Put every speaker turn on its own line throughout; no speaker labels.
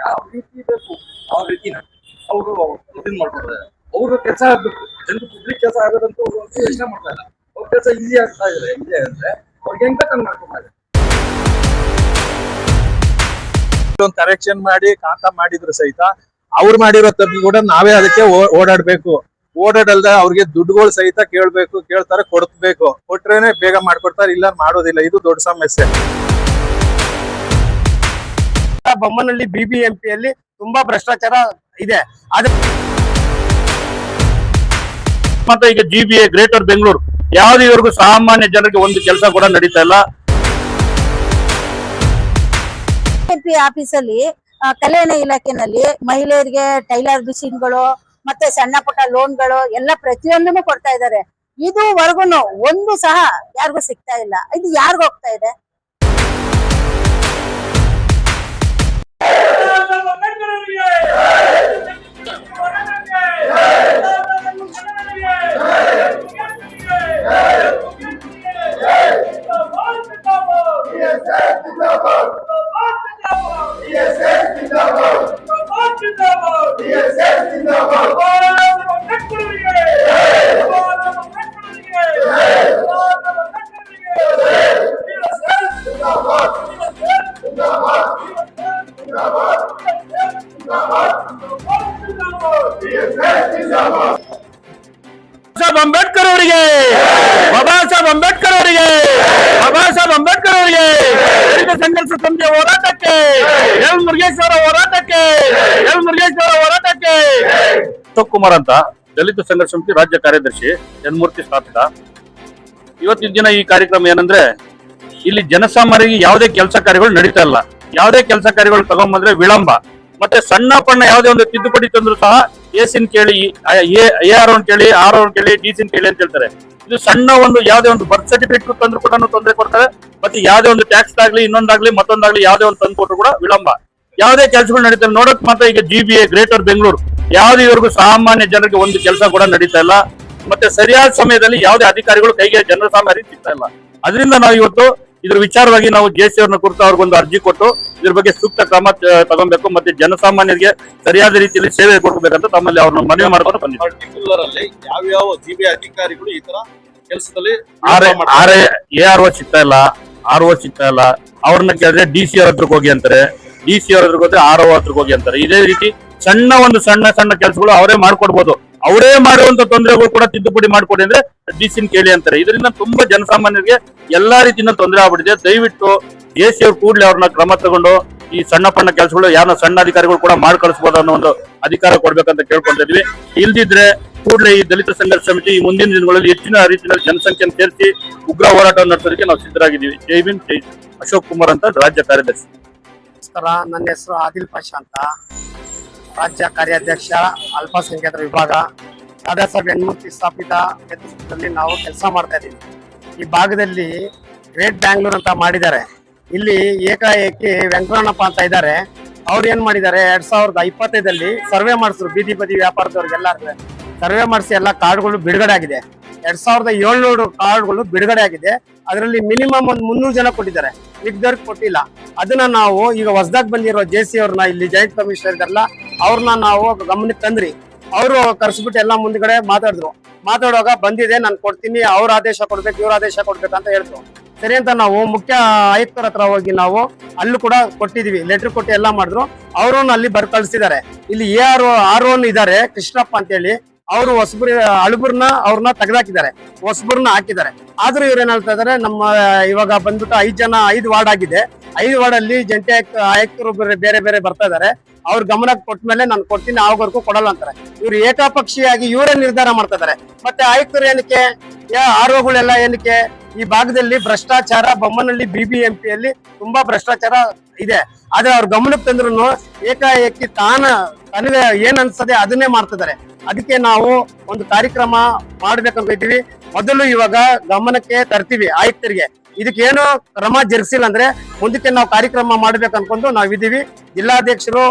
ಯಾವ ರೀತಿ ಬೇಕು ಆ ರೀತಿನ ಅವರು ಇದನ್ನ ಮಾಡ್ಕೊಡ್ತಾರೆ. ಅವ್ರ ಕೆಲಸ ಆಗ್ಬೇಕು, ಜನರು ಪಬ್ಲಿಕ್ ಕೆಲಸ ಆಗೋದಂತೂ ಯೋಚನೆ ಮಾಡ್ತಾ ಇಲ್ಲ. ಅವ್ರ ಕೆಲಸ ಈಸಿ ಆಗ್ತಾ ಇದೆ. ಈಸಿ ಅಂದ್ರೆ ಅವ್ರಿಗೆ ಹೆಂಗ್ ಬೇಕು ಹಂಗ್ ಮಾಡ್ಕೊತಾರೆ.
ಒಂದು ಕರೆಕ್ಷನ್ ಮಾಡಿ ಕಾಂತ ಮಾಡಿದ್ರು ಸಹಿತ ಅವ್ರು ಮಾಡಿರೋ ತಪ್ಪು ಕೂಡ ನಾವೇ ಅದಕ್ಕೆ ಓಡಾಡ್ಬೇಕು. ಓಡಾಡಲ್ದ ಅವ್ರಿಗೆ ದುಡ್ಡುಗಳು ಸಹಿತ ಕೇಳ್ಬೇಕು, ಕೇಳ್ತಾರೆ, ಕೊಡ್ಬೇಕು. ಕೊಟ್ರೇನೆ ಬೇಗ ಮಾಡ್ಕೊಡ್ತಾರೆ, ಇಲ್ಲ ಮಾಡೋದಿಲ್ಲ. ಇದು ದೊಡ್ಡ ಸಮಸ್ಯೆ.
ಬೊಮ್ಮನಹಳ್ಳಿ ಬಿಬಿಎಂಪಿಯಲ್ಲಿ ತುಂಬಾ ಭ್ರಷ್ಟಾಚಾರ ಇದೆ.
ಮತ್ತೆ ಈಗ GBA ಗ್ರೇಟರ್ ಬೆಂಗಳೂರು ಯಾವುದಿವರೆಗೂ ಸಾಮಾನ್ಯ ಜನರಿಗೆ ಒಂದು ಕೆಲಸ ಕೂಡ ನಡೀತಾ ಇಲ್ಲ.
ಆಫೀಸಲ್ಲಿ ಕಲ್ಯಾಣ ಇಲಾಖೆನಲ್ಲಿ ಮಹಿಳೆಯರಿಗೆ ಟೈಲರ್ ಮಿಷಿನ್ಗಳು ಮತ್ತೆ ಸಣ್ಣ ಪುಟ್ಟ ಲೋನ್ಗಳು ಎಲ್ಲ ಪ್ರತಿಯೊಂದನ್ನು ಕೊಡ್ತಾ ಇದ್ದಾರೆ. ಇದುವರೆಗೂ ಒಂದು ಸಹ ಯಾರಿಗೂ ಸಿಗ್ತಾ ಇಲ್ಲ. ಇದು ಯಾರಿಗೂ ಹೋಗ್ತಾ ಇದೆ?
ಅಂಬೇಡ್ಕರ್ ಅವರಿಗೆ, ಬಾಬಾ ಸಾಹೇಬ್ ಅಂಬೇಡ್ಕರ್ ಅವರಿಗೆ, ಬಾಬಾ ಸಾಹೇಬ್ ಅಂಬೇಡ್ಕರ್ ಅವರಿಗೆ, ದಲಿತ ಸಂಘರ್ಷ ಸಮಿತಿಯ ಹೋರಾಟಕ್ಕೆ, ಎಲ್ ಮುರುಗೇಶ್ ಅವರ ಹೋರಾಟಕ್ಕೆ, ಎಲ್ ಮುರುಗೇಶ್ ಅವರ ಹೋರಾಟಕ್ಕೆ. ಅಶೋಕ್ ಕುಮಾರ್ ಅಂತ ದಲಿತ ಸಂಘರ್ಷ ಸಮಿತಿ ರಾಜ್ಯ ಕಾರ್ಯದರ್ಶಿ, ಜನ್ಮೂರ್ತಿ ಸ್ಥಾಪಿತ. ಇವತ್ತಿನ ದಿನ ಈ ಕಾರ್ಯಕ್ರಮ ಏನಂದ್ರೆ, ಇಲ್ಲಿ ಜನಸಾಮಾನ್ಯರಿಗೆ ಯಾವುದೇ ಕೆಲಸ ಕಾರ್ಯಗಳು ನಡೀತಾ ಇಲ್ಲ. ಯಾವುದೇ ಕೆಲಸ ಕಾರ್ಯಗಳು ತಗೊಂಡ್ಬಂದ್ರೆ ವಿಳಂಬ. ಮತ್ತೆ ಸಣ್ಣ ಪಣ್ಣ ಯಾವುದೇ ಒಂದು ತಿದ್ದುಪಡಿ ತಂದ್ರು ಸಹ ಎಸಿನ್ ಕೇಳಿ, AR ಕೇಳಿ, RO ಕೇಳಿ, DCನ್ ಕೇಳಿ ಅಂತ ಹೇಳ್ತಾರೆ. ಇದು ಸಣ್ಣ ಒಂದು ಯಾವುದೇ ಒಂದು ಬರ್ತ್ ಸರ್ಟಿಫಿಕೇಟ್ ತಂದ್ರು ಕೂಡ ತೊಂದರೆ ಕೊಡ್ತಾರೆ. ಮತ್ತೆ ಯಾವುದೇ ಒಂದು ಟ್ಯಾಕ್ಸ್ ಆಗ್ಲಿ, ಇನ್ನೊಂದಾಗ್ಲಿ, ಮತ್ತೊಂದಾಗ್ಲಿ ಯಾವುದೇ ಒಂದು ತಂದು ಕೊಟ್ಟರು ಕೂಡ ವಿಳಂಬ. ಯಾವುದೇ ಕೆಲಸಗಳು ನಡೀತಾರೆ ನೋಡಕ್ ಮಾತ್ರ ಈಗ GBA ಗ್ರೇಟರ್ ಬೆಂಗಳೂರು ಯಾವುದಿವರೆಗೂ ಸಾಮಾನ್ಯ ಜನರಿಗೆ ಒಂದು ಕೆಲಸ ಕೂಡ ನಡೀತಾ ಇಲ್ಲ. ಮತ್ತೆ ಸರಿಯಾದ ಸಮಯದಲ್ಲಿ ಯಾವುದೇ ಅಧಿಕಾರಿಗಳು ಕೈಗೆ ಜನಸಾಮಾನ್ಯರಿಗೆ ಸಿಗ್ತಾ ಇಲ್ಲ. ಅದರಿಂದ ನಾವು ಇವತ್ತು ಇದ್ರ ವಿಚಾರವಾಗಿ ನಾವು JC ಅವ್ರನ್ನ ಕುರಿತು ಅವ್ರಿಗೊಂದು ಅರ್ಜಿ ಕೊಟ್ಟು ಇದ್ರ ಬಗ್ಗೆ ಸೂಕ್ತ ಕ್ರಮ ತಗೊಬೇಕು. ಮತ್ತೆ ಜನಸಾಮಾನ್ಯರಿಗೆ ಸರಿಯಾದ ರೀತಿಯಲ್ಲಿ ಸೇವೆ ಕೊಡಬೇಕಂತ ತಮ್ಮಲ್ಲಿ ಅವ್ರನ್ನ ಮನವಿ ಮಾಡ್ಕೊಂಡು ಬಂದಿದ್ದೀವಿ.
ಪರ್ಟಿಕ್ಯುಲರ್ ಅಲ್ಲಿ ಯಾವ GBA ಅಧಿಕಾರಿಗಳು ಈ ತರ ಕೆಲಸದಲ್ಲಿ
ARO ಸಿಗ್ತಾ ಇಲ್ಲ, RO ಸಿಗ್ತಾ ಇಲ್ಲ. ಅವ್ರನ್ನ ಕೇಳಿದ್ರೆ DC ಅವ್ರ ಹತ್ರಕ್ಕೆ ಹೋಗಿ ಅಂತಾರೆ, DC ಅವ್ರ ಹತ್ರಕ್ಕೆ ಹೋದ್ರೆ RO ಹತ್ರಕ್ಕೆ ಹೋಗಿ ಅಂತಾರೆ. ಇದೇ ರೀತಿ ಸಣ್ಣ ಕೆಲಸಗಳು ಅವರೇ ಮಾಡ್ಕೊಡ್ಬೋದು. ಅವರೇ ಮಾಡುವಂತ ತೊಂದರೆಗಳು ಕೂಡ ತಿದ್ದುಪಡಿ ಮಾಡ್ಕೊಡಿ ಅಂದ್ರೆ DCನ್ ಕೇಳಿ ಅಂತಾರೆ. ಇದರಿಂದ ತುಂಬಾ ಜನಸಾಮಾನ್ಯರಿಗೆ ಎಲ್ಲಾ ರೀತಿಯಿಂದ ತೊಂದರೆ ಆಗ್ಬಿಟ್ಟಿದೆ. ದಯವಿಟ್ಟು JC ಅವ್ರು ಕೂಡಲೇ ಅವ್ರನ್ನ ಕ್ರಮ ತಗೊಂಡು ಈ ಸಣ್ಣ ಪಣ್ಣ ಕೆಲಸಗಳು ಯಾರನ್ನ ಸಣ್ಣ ಅಧಿಕಾರಿಗಳು ಕೂಡ ಮಾಡಿ ಕಳಿಸಬಹುದು ಅನ್ನೋ ಒಂದು ಅಧಿಕಾರ ಕೊಡ್ಬೇಕಂತ ಕೇಳ್ಕೊಂತ ಇದೀವಿ. ಇಲ್ದಿದ್ರೆ ಕೂಡಲೇ ಈ ದಲಿತ ಸಂಘರ್ಷ ಸಮಿತಿ ಈ ಮುಂದಿನ ದಿನಗಳಲ್ಲಿ ಹೆಚ್ಚಿನ ರೀತಿಯಲ್ಲಿ ಜನಸಂಖ್ಯೆಯನ್ನು ಸೇರಿಸಿ ಉಗ್ರ ಹೋರಾಟವನ್ನು ನಡೆಸೋದಕ್ಕೆ ನಾವು ಸಿದ್ಧರಾಗಿದ್ದೀವಿ. ಜೈ ಭೀಮ್, ಜೈ ಅಶೋಕ್ ಕುಮಾರ್ ಅಂತ ರಾಜ್ಯ ಕಾರ್ಯದರ್ಶಿ.
ನಮಸ್ಕಾರ, ನನ್ನ ಹೆಸರು ಆದಿಲ್ ಪಾಷಾ ಅಂತ, ರಾಜ್ಯ ಕಾರ್ಯಾಧ್ಯಕ್ಷ ಅಲ್ಪಸಂಖ್ಯಾತರ ವಿಭಾಗ, ದಾದಾ ಸಾಹೇಬ್ ಹೆಣ್ಮೂರ್ತಿ ಸ್ಥಾಪಿತ ನೇತೃತ್ವದಲ್ಲಿ ನಾವು ಕೆಲಸ ಮಾಡ್ತಾ ಇದ್ದೀವಿ. ಈ ಭಾಗದಲ್ಲಿ ಗ್ರೇಟ್ ಬ್ಯಾಂಗ್ಳೂರ್ ಅಂತ ಮಾಡಿದ್ದಾರೆ. ಇಲ್ಲಿ ಏಕಾಏಕಿ ವೆಂಕಟರಮಣಪ್ಪ ಅಂತ ಇದ್ದಾರೆ. ಅವ್ರು ಏನ್ ಮಾಡಿದ್ದಾರೆ, 2025 ಸರ್ವೆ ಮಾಡಿಸಿದ್ರು. ಬೀದಿ ಬದಿ ವ್ಯಾಪಾರದವ್ರಿಗೆಲ್ಲ ಸರ್ವೆ ಮಾಡಿಸಿ ಎಲ್ಲ ಕಾರ್ಡ್ಗಳು ಬಿಡುಗಡೆ ಆಗಿದೆ. 2700 ಕಾರ್ಡ್ಗಳು ಬಿಡುಗಡೆ ಆಗಿದೆ. ಅದರಲ್ಲಿ ಮಿನಿಮಮ್ ಒಂದು 300 ಜನ ಕೊಟ್ಟಿದ್ದಾರೆ, ಮಿಕ್ದವ್ರಿಗೆ ಕೊಟ್ಟಿಲ್ಲ. ಅದನ್ನ ನಾವು ಈಗ ಹೊಸದಾಗಿ ಬಂದಿರೋ JC ಅವ್ರನ್ನ, ಇಲ್ಲಿ ಜಾಯಿಂಟ್ ಕಮಿಷನರ್ ಇದಾರಲ್ಲ, ಅವ್ರನ್ನ ನಾವು ಗಮನಕ್ಕೆ ತಂದ್ರಿ. ಅವರು ಕರ್ಸ್ಬಿಟ್ಟು ಎಲ್ಲ ಮುಂದ್ಗಡೆ ಮಾತಾಡುವಾಗ ಬಂದಿದೆ, ನಾನು ಕೊಡ್ತೀನಿ, ಅವ್ರ ಆದೇಶ ಕೊಡ್ಬೇಕು, ಇವ್ರ ಆದೇಶ ಕೊಡ್ಬೇಕಂತ ಹೇಳಿದ್ರು. ಸರಿ ಅಂತ ನಾವು ಮುಖ್ಯ ಆಯುಕ್ತರ ಹತ್ರ ಹೋಗಿ ನಾವು ಅಲ್ಲೂ ಕೂಡ ಕೊಟ್ಟಿದೀವಿ, ಲೆಟರ್ ಕೊಟ್ಟು ಎಲ್ಲ ಮಾಡಿದ್ರು. ಅವ್ರನ್ನ ಅಲ್ಲಿ ಕಳಿಸಿದ್ದಾರೆ. ಇಲ್ಲಿ RO ಇದ್ದಾರೆ, ಕೃಷ್ಣಪ್ಪ ಅಂತ ಹೇಳಿ. ಅವರು ಅಳುಬುರ್ನ ಅವ್ರನ್ನ ತೆಗೆದಾಕಿದ್ದಾರೆ, ಹೊಸಬರ್ನ ಹಾಕಿದ್ದಾರೆ. ಆದ್ರೂ ಇವ್ರು ಏನ್ ಹೇಳ್ತಾ ಇದಾರೆ, ನಮ್ಮ ಇವಾಗ ಬಂದ್ಬಿಟ್ಟು 5 ವಾರ್ಡ್ ಆಗಿದೆ. 5 ವಾರ್ಡ್ ಅಲ್ಲಿ ಜಂಟಿ ಆಯುಕ್ತರು ಬೇರೆ ಬೇರೆ ಬರ್ತಾ ಇದಾರೆ. ಅವ್ರ ಗಮನಕ್ಕೆ ಕೊಟ್ಟ ಮೇಲೆ ನಾನು ಕೊಡ್ತೀನಿ, ಆವರೆಗೂ ಕೊಡಲ್ಲ ಅಂತಾರೆ. ಇವ್ರು ಏಕಾಪಕ್ಷಿಯಾಗಿ ಇವರೇ ನಿರ್ಧಾರ ಮಾಡ್ತಾ ಇದಾರೆ. ಮತ್ತೆ ಆಯುಕ್ತರು ಏನಕ್ಕೆ, ROಗಳೆಲ್ಲ ಏನಕ್ಕೆ? ಈ ಭಾಗದಲ್ಲಿ ಭ್ರಷ್ಟಾಚಾರ, ಬೊಮ್ಮನಹಳ್ಳಿ BBMPಯಲ್ಲಿ ತುಂಬಾ ಭ್ರಷ್ಟಾಚಾರ ಇದೆ. ಆದ್ರೆ ಅವ್ರ ಗಮನಕ್ಕೆ ತಂದ್ರು ಏಕಾಏಕಿ ತನಗೆ ಏನ್ ಅನ್ಸದೆ ಅದನ್ನೇ ಮಾಡ್ತಿದ್ದಾರೆ. ಅದಕ್ಕೆ ನಾವು ಒಂದು ಕಾರ್ಯಕ್ರಮ ಮಾಡ್ಬೇಕಂತ ಇದ್ದೀವಿ. ಮೊದಲು ಇವಾಗ ಗಮನಕ್ಕೆ ತರ್ತೀವಿ ಆಯುಕ್ತರಿಗೆ. ಇದಕ್ಕೇನು ಕ್ರಮ ಜರುಗಿಸಿಲ್ಲ ಅಂದ್ರೆ ಮುಂದಕ್ಕೆ ನಾವು ಕಾರ್ಯಕ್ರಮ ಮಾಡ್ಬೇಕು ಅನ್ಕೊಂಡು ನಾವಿದ್ದೀವಿ. ಜಿಲ್ಲಾಧ್ಯಕ್ಷರು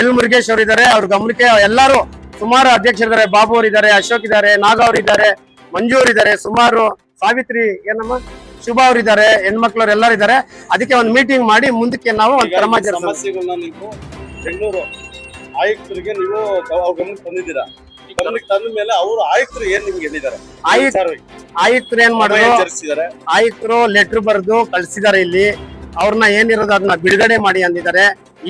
ಎಲ್ ಮುರುಗೇಶ್ ಅವರು ಇದ್ದಾರೆ, ಅವ್ರ ಗಮನಕ್ಕೆ ಎಲ್ಲರೂ ಸುಮಾರು ಅಧ್ಯಕ್ಷರಿದ್ದಾರೆ. ಬಾಬು ಅವರು ಇದ್ದಾರೆ, ಅಶೋಕ್ ಇದ್ದಾರೆ, ನಾಗ ಅವರು ಇದ್ದಾರೆ, ಮಂಜು ಅವರು ಇದ್ದಾರೆ, ಸುಮಾರು ಸಾವಿತ್ರಿ ಏನಮ್ಮ ಶುಭ ಅವರಿದ್ದಾರೆ, ಹೆಣ್ಮಕ್ಳವ್ರು ಎಲ್ಲರೂ ಇದ್ದಾರೆ. ಅದಕ್ಕೆ ಒಂದು ಮೀಟಿಂಗ್ ಮಾಡಿ ಮುಂದಕ್ಕೆ ನಾವು ಒಂದು ಕ್ರಮ
ಸಮಸ್ಯೆಗಳನ್ನ ನೀವು
ಬೆಂಗಳೂರು ಆಯುಕ್ತರಿಗೆ ನೀವು ಅವ್ರ ಗಮನಕ್ಕೆ ತಂದಿದ್ದೀರಾ. ಈ ಗಮನಕ್ಕೆ ತಂದ ಮೇಲೆ ಅವರು ಆಯುಕ್ತರು ಏನ್ ನಿಮ್ಗೆ ಹೇಳಿದ್ದಾರೆ?
ಆಯುಕ್ತರು ಏನ್ ಮಾಡಿದ್ರು, ಆಯುಕ್ತರು ಲೆಟರ್ ಬರೆದು ಕಳ್ಸಿದಾರೆ. ಇಲ್ಲಿ ಅವ್ರನ್ನ ಏನಿರೋದು ಅದನ್ನ ಬಿಡುಗಡೆ ಮಾಡಿ ಅಂದಿದ್ದಾರೆ.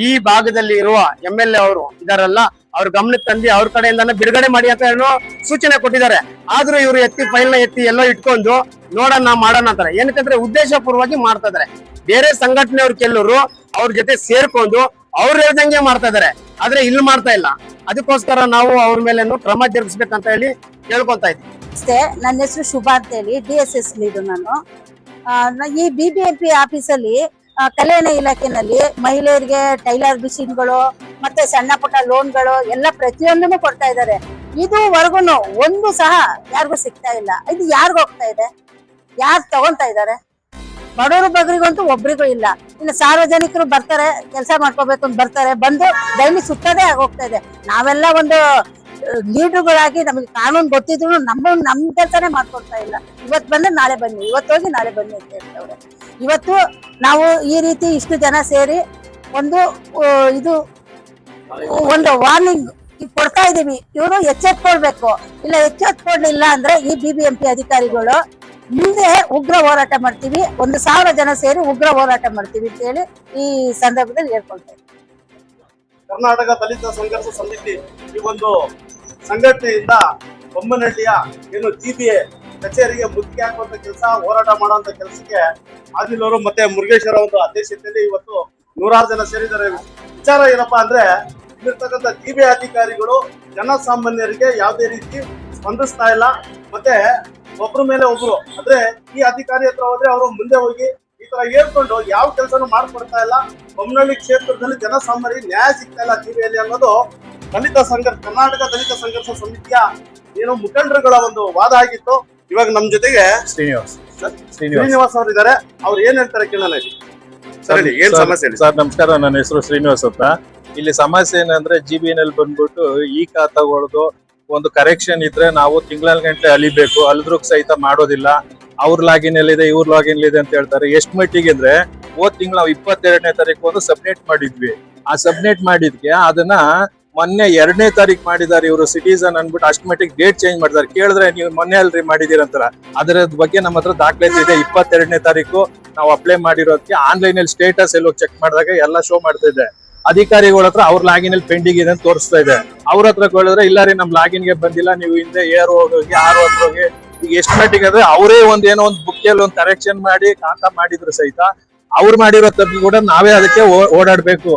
ಈ ಭಾಗದಲ್ಲಿ ಇರುವ MLA ಅವರು ಇದಾರಲ್ಲ, ಅವ್ರ ಗಮನಕ್ಕೆ ತಂದು ಅವ್ರ ಕಡೆಯಿಂದಾನೆ ಬಿಡುಗಡೆ ಮಾಡಿ ಅಂತ ಏನೋ ಸೂಚನೆ ಕೊಟ್ಟಿದ್ದಾರೆ. ಆದ್ರೂ ಇವರು ಫೈಲ್ ನ ಎತ್ತಿ ಎಲ್ಲೋ ಇಟ್ಕೊಂಡು ನೋಡೋಣ ಮಾಡೋಣ ಅಂತಾರೆ. ಏನಕ್ಕಂದ್ರೆ ಉದ್ದೇಶ ಪೂರ್ವವಾಗಿ ಮಾಡ್ತಾ ಇದಾರೆ. ಬೇರೆ ಸಂಘಟನೆಯವ್ರು ಕೆಲವರು ಅವ್ರ ಜೊತೆ ಸೇರ್ಕೊಂಡು ಅವ್ರು ಹೇಳ್ದಂಗೆ ಮಾಡ್ತಾ ಇದಾರೆ, ಆದ್ರೆ ಇಲ್ಲಿ ಮಾಡ್ತಾ ಇಲ್ಲ. ಅದಕ್ಕೋಸ್ಕರ ನಾವು ಅವ್ರ ಮೇಲೆ ಕ್ರಮ ಜರುಗಿಸ್ಬೇಕಂತ ಹೇಳಿ ಕೇಳ್ಕೊಂತ ಇದ್ವಿ
ಅಷ್ಟೇ. ನನ್ನ ಹೆಸರು ಶುಭಾ ಅಂತ ಹೇಳಿ, DSS ಲೀಡು ನಾನು. ಈ BBMP ಆಫೀಸಲ್ಲಿ ಕಲ್ಯಾಣ ಇಲಾಖೆನಲ್ಲಿ ಮಹಿಳೆಯರಿಗೆ ಟೈಲರ್ ಮಿಷಿನ್ಗಳು ಮತ್ತೆ ಸಣ್ಣ ಪುಟ್ಟ ಲೋನ್ಗಳು ಎಲ್ಲ ಪ್ರತಿಯೊಂದನ್ನು ಕೊಡ್ತಾ ಇದ್ದಾರೆ. ಇದುವರೆಗೂ ಒಂದು ಸಹ ಯಾರಿಗೂ ಸಿಗ್ತಾ ಇಲ್ಲ. ಇದು ಯಾರಿಗೂ ಹೋಗ್ತಾ ಇದೆ? ಯಾರು ತಗೊಂತಾ ಇದ್ದಾರೆ? ಬಡವರು ಬಗ್ರಿಗಂತೂ ಒಬ್ರಿಗೂ ಇಲ್ಲ. ಇನ್ನು ಸಾರ್ವಜನಿಕರು ಬರ್ತಾರೆ, ಕೆಲಸ ಮಾಡ್ಕೋಬೇಕು ಅಂತ ಬರ್ತಾರೆ, ಬಂದು ಡೈಲಿ ಸುತ್ತದೇ ಆಗೋಗ್ತಾ ಇದೆ. ನಾವೆಲ್ಲ ಒಂದು ಲೀಡರ್ಗಳಾಗಿ ನಮಗೆ ಕಾನೂನು ಗೊತ್ತಿದ್ರು ನಮ್ ಕೆಲಸನೇ ಮಾಡ್ಕೊಡ್ತಾ ಇಲ್ಲ. ಇವತ್ತು ಬಂದ್ರೆ ನಾಳೆ ಬನ್ನಿ, ಇವತ್ತು ಹೋಗಿ ನಾಳೆ ಬನ್ನಿ ಅಂತ ಹೇಳ್ತವ್ರೆ. ಇವತ್ತು ನಾವು ಈ ರೀತಿ ಇಷ್ಟು ಜನ ಸೇರಿ ಒಂದು ವಾರ್ನಿಂಗ್ ಕೊಡ್ತಾ ಇದೀವಿ. ಇವರು ಎಚ್ಚೆತ್ಕೊಳ್ಬೇಕು. ಇಲ್ಲ ಎಚ್ಚೆತ್ಕೊಳ್ಳಿಲ್ಲ ಅಂದ್ರೆ ಈ BBMP ಅಧಿಕಾರಿಗಳು ಮುಂದೆ ಉಗ್ರ ಹೋರಾಟ ಮಾಡ್ತೀವಿ, 1,000 ಜನ ಸೇರಿ ಉಗ್ರ ಹೋರಾಟ ಮಾಡ್ತೀವಿ ಅಂತ ಹೇಳಿ ಈ ಸಂದರ್ಭದಲ್ಲಿ ಹೇಳ್ಕೊಳ್ತಾ ಇದ್ದೀವಿ.
ಕರ್ನಾಟಕ ದಲಿತ ಸಂಘರ್ಷ ಸಮಿತಿ ಈ ಒಂದು ಸಂಘಟನೆಯಿಂದ ಬೊಮ್ಮನಹಳ್ಳಿಯ ಏನು GBA ಕಚೇರಿಗೆ ಮುತ್ತಿಗೆ ಹಾಕುವಂತ ಕೆಲಸ, ಹೋರಾಟ ಮಾಡುವಂತ ಕೆಲಸಕ್ಕೆ ಆದಿಲ್ ಅವರು ಮತ್ತೆ ಮುರುಗೇಶ್ ಅವರ ಒಂದು ಅಧ್ಯಕ್ಷತೆಯಲ್ಲಿ ಇವತ್ತು 100 ಜನ ಸೇರಿದ್ದಾರೆ. ವಿಚಾರ ಏನಪ್ಪಾ ಅಂದ್ರೆ, ಇಲ್ಲಿರ್ತಕ್ಕಂಥ GBA ಅಧಿಕಾರಿಗಳು ಜನಸಾಮಾನ್ಯರಿಗೆ ಯಾವುದೇ ರೀತಿ ಸ್ಪಂದಿಸ್ತಾ ಇಲ್ಲ. ಮತ್ತೆ ಒಬ್ರ ಮೇಲೆ ಒಬ್ರು ಅಂದ್ರೆ ಈ ಅಧಿಕಾರಿ ಹತ್ರ ಹೋದ್ರೆ ಅವರು ಮುಂದೆ ಹೋಗಿ ಈ ತರ ಹೇಳ್ಕೊಂಡು ಯಾವ ಕೆಲಸನೂ ಮಾಡ್ಕೊಡ್ತಾ ಇಲ್ಲ. ಬೊಮ್ಮನಹಳ್ಳಿ ಕ್ಷೇತ್ರದಲ್ಲಿ ಜನಸಾಮಾನ್ಯರಿಗೆ ನ್ಯಾಯ ಸಿಗ್ತಾ ಇಲ್ಲ GBA ಅನ್ನೋದು ಕರ್ನಾಟಕ ದಲಿತ ಸಂಘರ್ಷ ಸಮಿತಿಯ ಏನು ಮುಖಂಡರುಗಳ ಒಂದು ವಾದ ಆಗಿತ್ತು. ಇವಾಗ ನಮ್ ಜೊತೆಗೆ ಶ್ರೀನಿವಾಸ್ ಅವರು ಇದ್ದಾರೆ. ಅವ್ರು ಏನ್ ಹೇಳ್ತಾರೆ ಕೇಳೋಣ. ಏನ್ ಸಮಸ್ಯೆ?
ಸರ್ ನಮಸ್ಕಾರ, ನನ್ನ ಹೆಸರು ಶ್ರೀನಿವಾಸ್ ಅಂತ. ಇಲ್ಲಿ ಸಮಸ್ಯೆ ಏನಂದ್ರೆ GBನಲ್ಲಿ ಬಂದ್ಬಿಟ್ಟು ಈ ಖಾತಾಗಳದು ಒಂದು ಕರೆಕ್ಷನ್ ಇದ್ರೆ ನಾವು ತಿಂಗಳ ಗಂಟೆ ಅಲಿಬೇಕು, ಅಲಿದ್ರು ಸಹಿತ ಮಾಡೋದಿಲ್ಲ. ಅವ್ರ ಲಾಗಿನ್ ಎಲ್ಲಿದೆ, ಇವ್ರ ಲಾಗಿನ್ ಇದೆ ಅಂತ ಹೇಳ್ತಾರೆ. ಎಷ್ಟ್ ಮಟ್ಟಿಗೆ ಅಂದ್ರೆ ಹೋದ್ ತಿಂಗಳು ನಾವು 22ನೇ ತಾರೀಕು ಒಂದು ಸಬ್ಮಿಟ್ ಮಾಡಿದ್ವಿ. ಆ ಸಬ್ಮಿಟ್ ಮಾಡಿದ್ಕೆ ಅದನ್ನ ಮೊನ್ನೆ 2ನೇ ತಾರೀಕು ಮಾಡಿದಾರೆ ಇವರು ಸಿಟಿಸನ್ ಅನ್ಬಿಟ್ಟು. ಅಷ್ಟ್ ಮಟ್ಟಿಗೆ ಡೇಟ್ ಚೇಂಜ್ ಮಾಡಿದಾರೆ. ಕೇಳಿದ್ರೆ ನೀವು ಮೊನ್ನೆ ಅಲ್ರಿ ಮಾಡಿದೀರಂತಾರ. ಅದರ ಬಗ್ಗೆ ನಮ್ಮ ಹತ್ರ ದಾಖಲಾತಿ ಇದೆ. 22ನೇ ತಾರೀಕು ನಾವು ಅಪ್ಲೈ ಮಾಡಿರೋದಕ್ಕೆ ಆನ್ಲೈನ್ ಅಲ್ಲಿ ಸ್ಟೇಟಸ್ ಎಲ್ಲ ಚೆಕ್ ಮಾಡಿದಾಗ ಎಲ್ಲ ಶೋ ಮಾಡ್ತಾ ಇದೆ. ಅಧಿಕಾರಿಗಳ ಹತ್ರ ಅವ್ರ ಲಾಗಿನ್ ಅಲ್ಲಿ ಪೆಂಡಿಂಗ್ ಇದೆ ಅಂತ ತೋರಿಸ್ತಾ ಇದೆ. ಅವ್ರ ಹತ್ರ ಕೇಳಿದ್ರೆ ಇಲ್ಲ ರೀ, ನಮ್ ಲಾಗಿನ್ ಗೆ ಬಂದಿಲ್ಲ, ನೀವು ಹಿಂದೆ ಏರ್ ಹೋಗಿ ಆರ್ ಹತ್ರ ಹೋಗಿ. ಈಗ ಎಷ್ಟ್ ಮಟ್ಟಿಗೆ ಅಂದ್ರೆ ಅವರೇ ಏನೋ ಒಂದು ಬುಕ್ಕಿಯಲ್ಲಿ ಒಂದು ಕರೆಕ್ಷನ್ ಮಾಡಿ ಖಾತಾ ಮಾಡಿದ್ರು ಸಹಿತ ಅವ್ರು ಮಾಡಿರೋ ತಪ್ಪು ಕೂಡ ನಾವೇ ಅದಕ್ಕೆ ಓಡಾಡ್ಬೇಕು.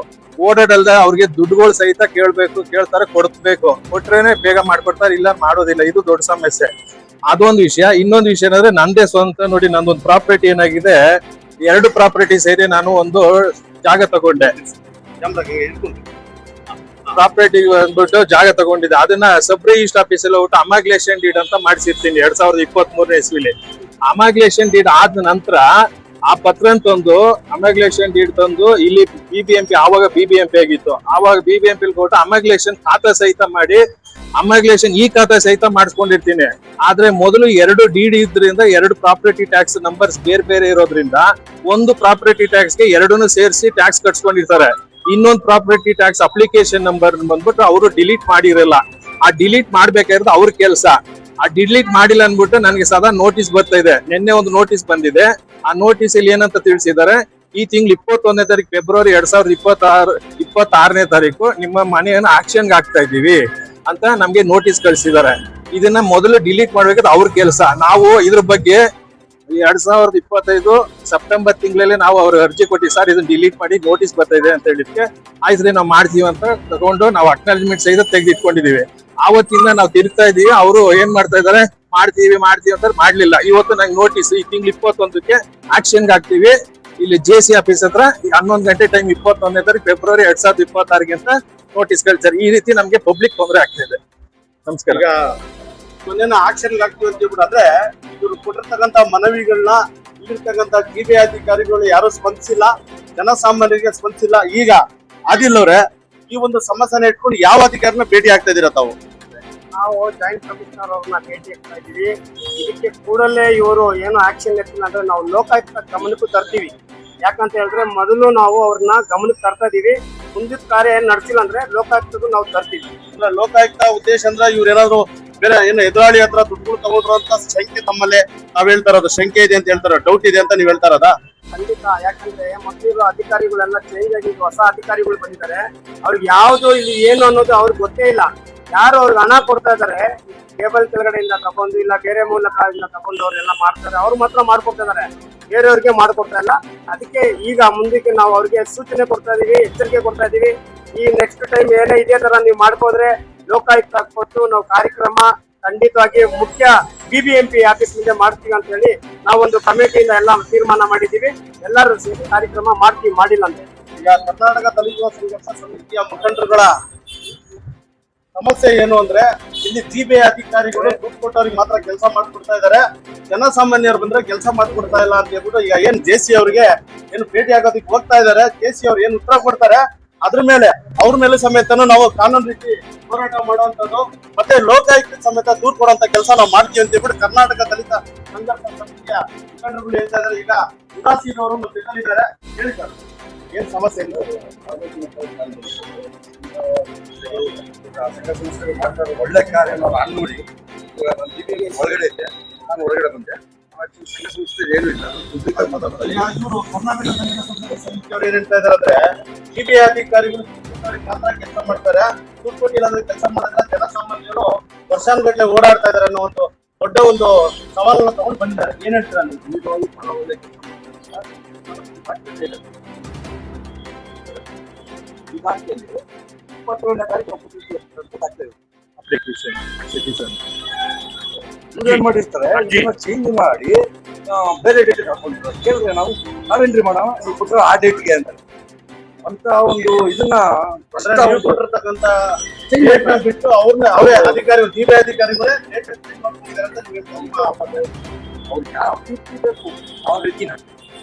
ಓಡಾಡಲ್ದ ಅವ್ರಿಗೆ ದುಡ್ಡುಗಳು ಸಹಿತ ಕೇಳ್ತಾರೆ, ಕೊಡ್ಬೇಕು. ಕೊಟ್ರೇನೆ ಬೇಗ ಮಾಡ್ಕೊಡ್ತಾರೆ, ಇಲ್ಲ ಮಾಡೋದಿಲ್ಲ. ಇದು ದೊಡ್ಡ ಸಮಸ್ಯೆ. ಅದೊಂದು ವಿಷಯ. ಇನ್ನೊಂದು ವಿಷಯ ಏನಂದ್ರೆ ನಂದೇ ಸ್ವಂತ ನೋಡಿ, ನಂದೊಂದು ಪ್ರಾಪರ್ಟಿ ಏನಾಗಿದೆ, 2 ಪ್ರಾಪರ್ಟಿ ಸೇರಿ ನಾನು ಒಂದು ಜಾಗ ತಗೊಂಡೆ. ಪ್ರಾಪರ್ಟಿ ಅಂದ್ಬಿಟ್ಟು ಜಾಗ ತಗೊಂಡಿದ್ದೆ. ಅದನ್ನ ಸಬ್ ರಿಜಿಸ್ಟರ್ ಆಫೀಸಲ್ಲಿ ಹೋಗ್ಬಿಟ್ಟು ಅಮಾಗ್ಲೇಷನ್ ಡೀಡ್ ಅಂತ ಮಾಡಿಸಿರ್ತೀನಿ 2023ನೇ ಇಸ್ವಿಲಿ. ಅಮಾಗ್ಲೇಷನ್ ಡೀಡ್ ಆದ ನಂತರ ಆ ಪತ್ರ ತಂದು ಅಮಾಗ್ಲೇಷನ್ ಡೀಡ್ ತಂದು ಇಲ್ಲಿ BBMP, ಆವಾಗ BBMP ಆಗಿತ್ತು, ಆವಾಗ BBMP ಕೊಟ್ಟು ಅಮಾಗ್ಲೇಷನ್ ಖಾತಾ ಸಹಿತ ಮಾಡಿ ಅಮಾಗ್ಲೇಷನ್ ಈ ಖಾತಾ ಸಹಿತ ಮಾಡಿಸ್ಕೊಂಡಿರ್ತೀನಿ. ಆದ್ರೆ ಮೊದಲು 2 DD ಇದ್ರಿಂದ 2 ಪ್ರಾಪರ್ಟಿ ಟ್ಯಾಕ್ಸ್ ನಂಬರ್ಸ್ ಬೇರೆ ಇರೋದ್ರಿಂದ ಒಂದು ಪ್ರಾಪರ್ಟಿ ಟ್ಯಾಕ್ಸ್ಗೆ 2 ಸೇರಿಸಿ ಟ್ಯಾಕ್ಸ್ ಕಟ್ಸ್ಕೊಂಡಿರ್ತಾರೆ. ಇನ್ನೊಂದು ಪ್ರಾಪರ್ಟಿ ಟ್ಯಾಕ್ಸ್ ಅಪ್ಲಿಕೇಶನ್ ನಂಬರ್ ಬಂದ್ಬಿಟ್ಟು ಅವರು ಡಿಲೀಟ್ ಮಾಡಿರಲ್ಲ. ಆ ಡಿಲೀಟ್ ಮಾಡ್ಬೇಕಾದ್ರೆ ಅವ್ರ ಕೆಲಸ. ಆ ಡಿಲೀಟ್ ಮಾಡಿಲ್ಲ ಅನ್ಬಿಟ್ಟು ನನಗೆ ಸದಾ ನೋಟಿಸ್ ಬರ್ತಾ ಇದೆ. ನಿನ್ನೆ ಒಂದು ನೋಟಿಸ್ ಬಂದಿದೆ. ಆ ನೋಟಿಸ್ ಅಲ್ಲಿ ಏನಂತ ತಿಳಿಸಿದ್ದಾರೆ, ಈ ತಿಂಗಳು 21ನೇ ತಾರೀಕು ಫೆಬ್ರವರಿ 2026ನೇ ತಾರೀಕು ನಿಮ್ಮ ಮನೆಯನ್ನು ಆಕ್ಷನ್ಗೆ ಹಾಕ್ತಾ ಇದ್ದೀವಿ ಅಂತ ನಮ್ಗೆ ನೋಟಿಸ್ ಕಳಿಸಿದ್ದಾರೆ. ಇದನ್ನ ಮೊದಲು ಡಿಲೀಟ್ ಮಾಡ್ಬೇಕಾದ್ರೆ ಅವ್ರ ಕೆಲಸ. ನಾವು ಇದ್ರ ಬಗ್ಗೆ 2025 ಸೆಪ್ಟೆಂಬರ್ ತಿಂಗಳಲ್ಲಿ ನಾವು ಅವ್ರ ಅರ್ಜಿ ಕೊಟ್ಟಿ, ಸರ್ ಇದನ್ನ ಡಿಲೀಟ್ ಮಾಡಿ ನೋಟಿಸ್ ಬರ್ತಾ ಇದೆ ಅಂತ ಹೇಳಿದ್ಕೆ ಆಯ್ತು ನಾವು ಮಾಡ್ತೀವಿ ಅಂತ ತಗೊಂಡು ನಾವು ಅಕ್ನಾಲಜ್ಮೆಂಟ್ ಸಹಿತ ತೆಗೆದಿಟ್ಕೊಂಡಿದೀವಿ. ಆವತ್ತಿಂದ ನಾವು ತಿರುಗ್ತಾ ಇದೀವಿ. ಅವರು ಏನ್ ಮಾಡ್ತಾ ಇದಾರೆ, ಮಾಡ್ತೀವಿ ಅಂತ ಮಾಡ್ಲಿಲ್ಲ. ಇವತ್ತು ನಂಗೆ ನೋಟಿಸ್ ಈ ತಿಂಗಳು 21ಕ್ಕೆ ಆಕ್ಷನ್ಗೆ ಹಾಕ್ತಿವಿ. ಇಲ್ಲಿ JC ಆಫೀಸ್ ಹತ್ರ 11 ಗಂಟೆ ಟೈಮ್ 21ನೇ ತಾರೀಕು ಫೆಬ್ರವರಿ 2026 ಅಂತ ನೋಟಿಸ್ ಕಳ್ಸಿದ್ದಾರೆ. ಈ ರೀತಿ ನಮ್ಗೆ ಪಬ್ಲಿಕ್ ತೊಂದರೆ ಆಗ್ತಾ ಇದೆ. ನಮಸ್ಕಾರ.
ಈಗ ಮೊನ್ನೆ ಆಕ್ಷನ್ ಆಗ್ತೀವಿ ಅಂತ ಹೇಳ್ಬಿಟ್ಟು ಅಂದ್ರೆ ಇವರು ಕೊಟ್ಟಿರ್ತಕ್ಕಂಥ ಮನವಿಗಳನ್ನ ಇಲ್ಲಿರ್ತಕ್ಕಂಥ GBA ಅಧಿಕಾರಿಗಳು ಯಾರು ಸ್ಪಂದಿಸಿಲ್ಲ, ಜನಸಾಮಾನ್ಯರಿಗೆ ಸ್ಪಂದಿಸಿಲ್ಲ. ಈಗ ಆದಿಲ್ ಅವ್ರೆ, ಈ ಒಂದು ಸಮಸ್ಯೆನ ಇಟ್ಕೊಂಡು ಯಾವ ಅಧಿಕಾರಿನ ಭೇಟಿ ಆಗ್ತಾ ಇದೀರಾ ತಾವು?
ನಾವು ಜಾಯಿಂಟ್ ಕಮಿಷನರ್ ಅವ್ರನ್ನ ಭೇಟಿ ಆಗ್ತಾ ಇದೀವಿ. ಇದಕ್ಕೆ ಕೂಡಲೇ ಇವರು ಏನು ಆಕ್ಷನ್ ಎತ್ತಿಲ್ಲ ಅಂದ್ರೆ ನಾವು ಲೋಕಾಯುಕ್ತ ಗಮನಕ್ಕೂ ತರ್ತೀವಿ. ಯಾಕಂತ ಹೇಳಿದ್ರೆ ಮೊದಲು ನಾವು ಅವ್ರನ್ನ ಗಮನಕ್ಕೆ ತರ್ತಾ ಇದೀವಿ. ಮುಂದಿನ ಕಾರ್ಯ ಏನ್ ನಡೆಸಿಲ್ಲ ಅಂದ್ರೆ ಲೋಕಾಯುಕ್ತಕ್ಕೂ ನಾವು ತರ್ತೀವಿ.
ಅಂದ್ರೆ ಲೋಕಾಯುಕ್ತ ಉದ್ದೇಶ ಅಂದ್ರೆ ಇವ್ರೇನಾದ್ರು ಬೇರೆ ಏನು ಎದುರಾಳಿ ಹತ್ರ ದುಡ್ಡುಗಳು ತಗೊಂಡ್ರು ಅಂತ ಶಂಕೆ ತಮ್ಮಲ್ಲೇ ನಾವ್ ಹೇಳ್ತಾ ಇರೋದು, ಶಂಕೆ ಇದೆ ಅಂತ ಹೇಳ್ತಾರ, ಡೌಟ್ ಇದೆ ಅಂತ ನೀವ್ ಹೇಳ್ತಾ ಇರೋದಾ?
ಖಂಡಿತ. ಯಾಕಂದ್ರೆ ಮೊದಲಿರೋ ಅಧಿಕಾರಿಗಳೆಲ್ಲ ಚೇಂಜ್ ಆಗಿ ಹೊಸ ಅಧಿಕಾರಿಗಳು ಬಂದಿದ್ದಾರೆ. ಅವ್ರಿಗೆ ಯಾವ್ದು ಇದು ಏನು ಅನ್ನೋದು ಅವ್ರಿಗೆ ಗೊತ್ತೇ ಇಲ್ಲ. ಯಾರು ಅವ್ರಿಗೆ ಹಣ ಕೊಡ್ತಾ ಇದಾರೆ, ಕೇಬಲ್ ಕೆಳಗಡೆಯಿಂದ ತಗೊಂಡು ಇಲ್ಲ ಬೇರೆ ಮೂಲಕ ತಗೊಂಡು ಅವ್ರೆಲ್ಲ ಮಾಡ್ತಾರೆ, ಅವ್ರು ಮಾತ್ರ ಮಾಡ್ಕೊಡ್ತಾ ಇದಾರೆ, ಬೇರೆಯವ್ರಿಗೆ ಮಾಡ್ಕೊಡ್ತಾ ಇಲ್ಲ. ಅದಕ್ಕೆ ಈಗ ಮುಂದಕ್ಕೆ ನಾವು ಅವ್ರಿಗೆ ಸೂಚನೆ ಕೊಡ್ತಾ ಇದೀವಿ, ಎಚ್ಚರಿಕೆ ಕೊಡ್ತಾ ಇದೀವಿ. ಈ ನೆಕ್ಸ್ಟ್ ಟೈಮ್ ಏನೇ ಇದೇ ತರ ನೀವು ಮಾಡ್ಕೋದ್ರೆ ಲೋಕಾಯುಕ್ತ ಕೊಟ್ಟು ನಾವು ಕಾರ್ಯಕ್ರಮ ಖಂಡಿತವಾಗಿ ಮುಖ್ಯ BBMP ಆಫೀಸ್ ಮುಂದೆ ಮಾಡ್ತೀವಿ ಅಂತ ಹೇಳಿ ನಾವೊಂದು ಕಮಿಟಿಯಿಂದ ಎಲ್ಲ ತೀರ್ಮಾನ ಮಾಡಿದ್ದೀವಿ. ಎಲ್ಲರೂ ಸೇರಿ ಕಾರ್ಯಕ್ರಮ ಮಾಡ್ತೀವಿ, ಮಾಡಿಲ್ಲ ಅಂತ.
ಈಗ ಕರ್ನಾಟಕ ದಲಿತ ಸಂಘರ್ಷ ಸಮಿತಿಯ ಮುಖಂಡರುಗಳ ಸಮಸ್ಯೆ ಏನು ಅಂದ್ರೆ ಇಲ್ಲಿ ಸಿಬಿಐ ಅಧಿಕಾರಿಗಳು ದುಡ್ಡು ಕೊಟ್ಟವ್ರಿಗೆ ಮಾತ್ರ ಕೆಲಸ ಮಾಡ್ಕೊಡ್ತಾ ಇದಾರೆ, ಜನಸಾಮಾನ್ಯರು ಬಂದ್ರೆ ಕೆಲಸ ಮಾಡ್ಕೊಡ್ತಾ ಇಲ್ಲ ಅಂತ ಹೇಳ್ಬಿಟ್ಟು ಈಗ ಏನ್ JC ಅವರಿಗೆ ಏನು ಭೇಟಿ ಆಗೋದಕ್ಕೆ ಹೋಗ್ತಾ ಇದಾರೆ, JC ಅವ್ರು ಏನು ಉತ್ತರ ಕೊಡ್ತಾರೆ ಅದ್ರ ಮೇಲೆ ಅವ್ರ ಮೇಲೆ ಸಮೇತನು ನಾವು ಕಾನೂನು ರೀತಿ ಹೋರಾಟ ಮಾಡುವಂತದ್ದು ಮತ್ತೆ ಲೋಕಾಯುಕ್ತ ಸಮೇತ ದೂರ್ ಕೊಡುವಂತ ಕೆಲಸ ನಾವು ಮಾಡ್ತೀವಿ ಅಂತ ಹೇಳ್ಬಿಟ್ಟು ಕರ್ನಾಟಕ ದಲಿತ ಸಂಘರ್ಷ ಸಮಿತಿಯ ಮುಖಂಡರುಗಳು ಹೇಳ್ತಾ ಇದಾರೆ. ಈಗ ಉದಾಸೀನವರು ಮತ್ತೆ ಇದ್ದಾರೆ, ಹೇಳಿದ್ದಾರೆ ಏನ್ ಸಮಸ್ಯೆ ಇಲ್ಲ.
ಸಂಘ ಸಂಸ್ಥೆಗಳು ಮಾಡ್ತಾರೆ ಒಳ್ಳೆ ಕಾರ್ಯ ನಾನು ನೋಡಿ ಒಳಗಡೆ ಇದೆ, ನಾನು ಹೊರಗಡೆ ಬಂದೆ. ಸಂಘ ಸಂಸ್ಥೆ ಏನೂ ಇಲ್ಲ, ಮಾತಾಡ್ತಾರೆ.
ಇವರು ಕರ್ನಾಟಕ ದಲಿತ ಸಂಘರ್ಷ ಸಮಿತಿಯವರು ಏನ್ ಹೇಳ್ತಾ ಇದಾರೆ ಅಂದ್ರೆ ಸಿಬಿಐ ಅಧಿಕಾರಿಗಳು ಮಾತ್ರ ಕೆಲಸ ಮಾಡ್ತಾರೆ, ದುಡ್ಡು ಕೊಟ್ಟಿಲ್ಲ ಅಂದ್ರೆ ಕೆಲಸ ಮಾಡಿದ್ರೆ ಜನಸಾಮಾನ್ಯರು ವರ್ಷಾನುಗಟ್ಟಲೆ ಓಡಾಡ್ತಾ ಇದಾರೆ ಅನ್ನೋ ಒಂದು ದೊಡ್ಡ ಒಂದು ಸವಾಲನ್ನ ತಗೊಂಡು ಬಂದಿದ್ದಾರೆ. ಏನ್ ಹೇಳ್ತೀರಾ ನೀವು?
ಏನ್ ಮಾಡಿರ್ತಾರೆ ಚೇಂಜ್ ಮಾಡಿ ಬೇರೆ ಡೇಟ್ ಹಾಕೊಂಡಿರ್ತಾರೆ. ಕೇಳಿದ್ರೆ ನಾವೇನ್ರಿ ಮಾಡೋಣ ನೀವು ಕೊಟ್ಟರೆ ಆ ಡೇಟ್ಗೆ ಅಂತ ಒಂದು ಇದನ್ನ
ಕೊಟ್ಟಿರ್ತಕ್ಕಂತ ಡೇಟ್ ನ ಬಿಟ್ಟು ಅವ್ರನ್ನ ಅವರೇ ಅಧಿಕಾರಿಗಳು ಸಿಬಿಐ ಅಧಿಕಾರಿಗಳೇ ಡೇಟ್ ಚೇಂಜ್ ಮಾಡ್ಕೊಂಡಿದ್ದಾರೆ ಅಂತ ನೀವು ಹೇಳ್ತಾರೆ.
ಅವ್ರಿಗೆ ಯಾವ ರೀತಿ ಬೇಕು ಆ ರೀತಿನ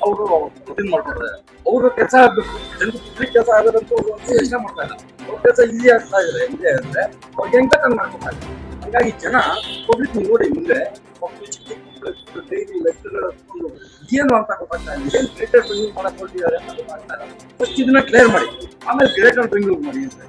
ಅವರು ಇದನ್ನ ಮಾಡ್ಕೊಡ್ತಾರೆ. ಅವ್ರ ಕೆಲಸ ಆಗ್ಬೇಕು, ಜನರು ಪಬ್ಲಿಕ್ ಕೆಲಸ ಆಗೋದಂತೂ ಯೋಚನೆ ಮಾಡ್ತಾ ಇಲ್ಲ. ಅವ್ರ ಕೆಲಸ ಈಸಿ ಆಗ್ತಾ ಇದೆ ಇದೆ ಅಂದ್ರೆ ಅವ್ರಿಗೆ ಹೆಂಗ್ ಬೇಕಂಗ್ ಮಾಡ್ಕೊತಾರೆ. ಹಾಗಾಗಿ ಜನ ಪಬ್ಲಿಕ್ ನೋಡಿ ಮುಂದೆ ಡೈಲಿ ಲೆಕ್ಚರ್ ಏನು ಅಂತ ಗೊತ್ತಾಗ್ತಾ ಇಲ್ಲ. ಏನ್ ಗ್ರೇಟರ್ ಬೆಂಗಳೂರು ಮಾಡಕ್ ಹೊರಟಿದ್ದಾರೆ ಅದು ಮಾಡ್ತಾರೆ. ಫಸ್ಟ್ ಇದನ್ನ ಕ್ಲಿಯರ್ ಮಾಡಿ, ಆಮೇಲೆ ಗ್ರೇಟರ್ ಬೆಂಗಳೂರು ಮಾಡಿ ಅಂತ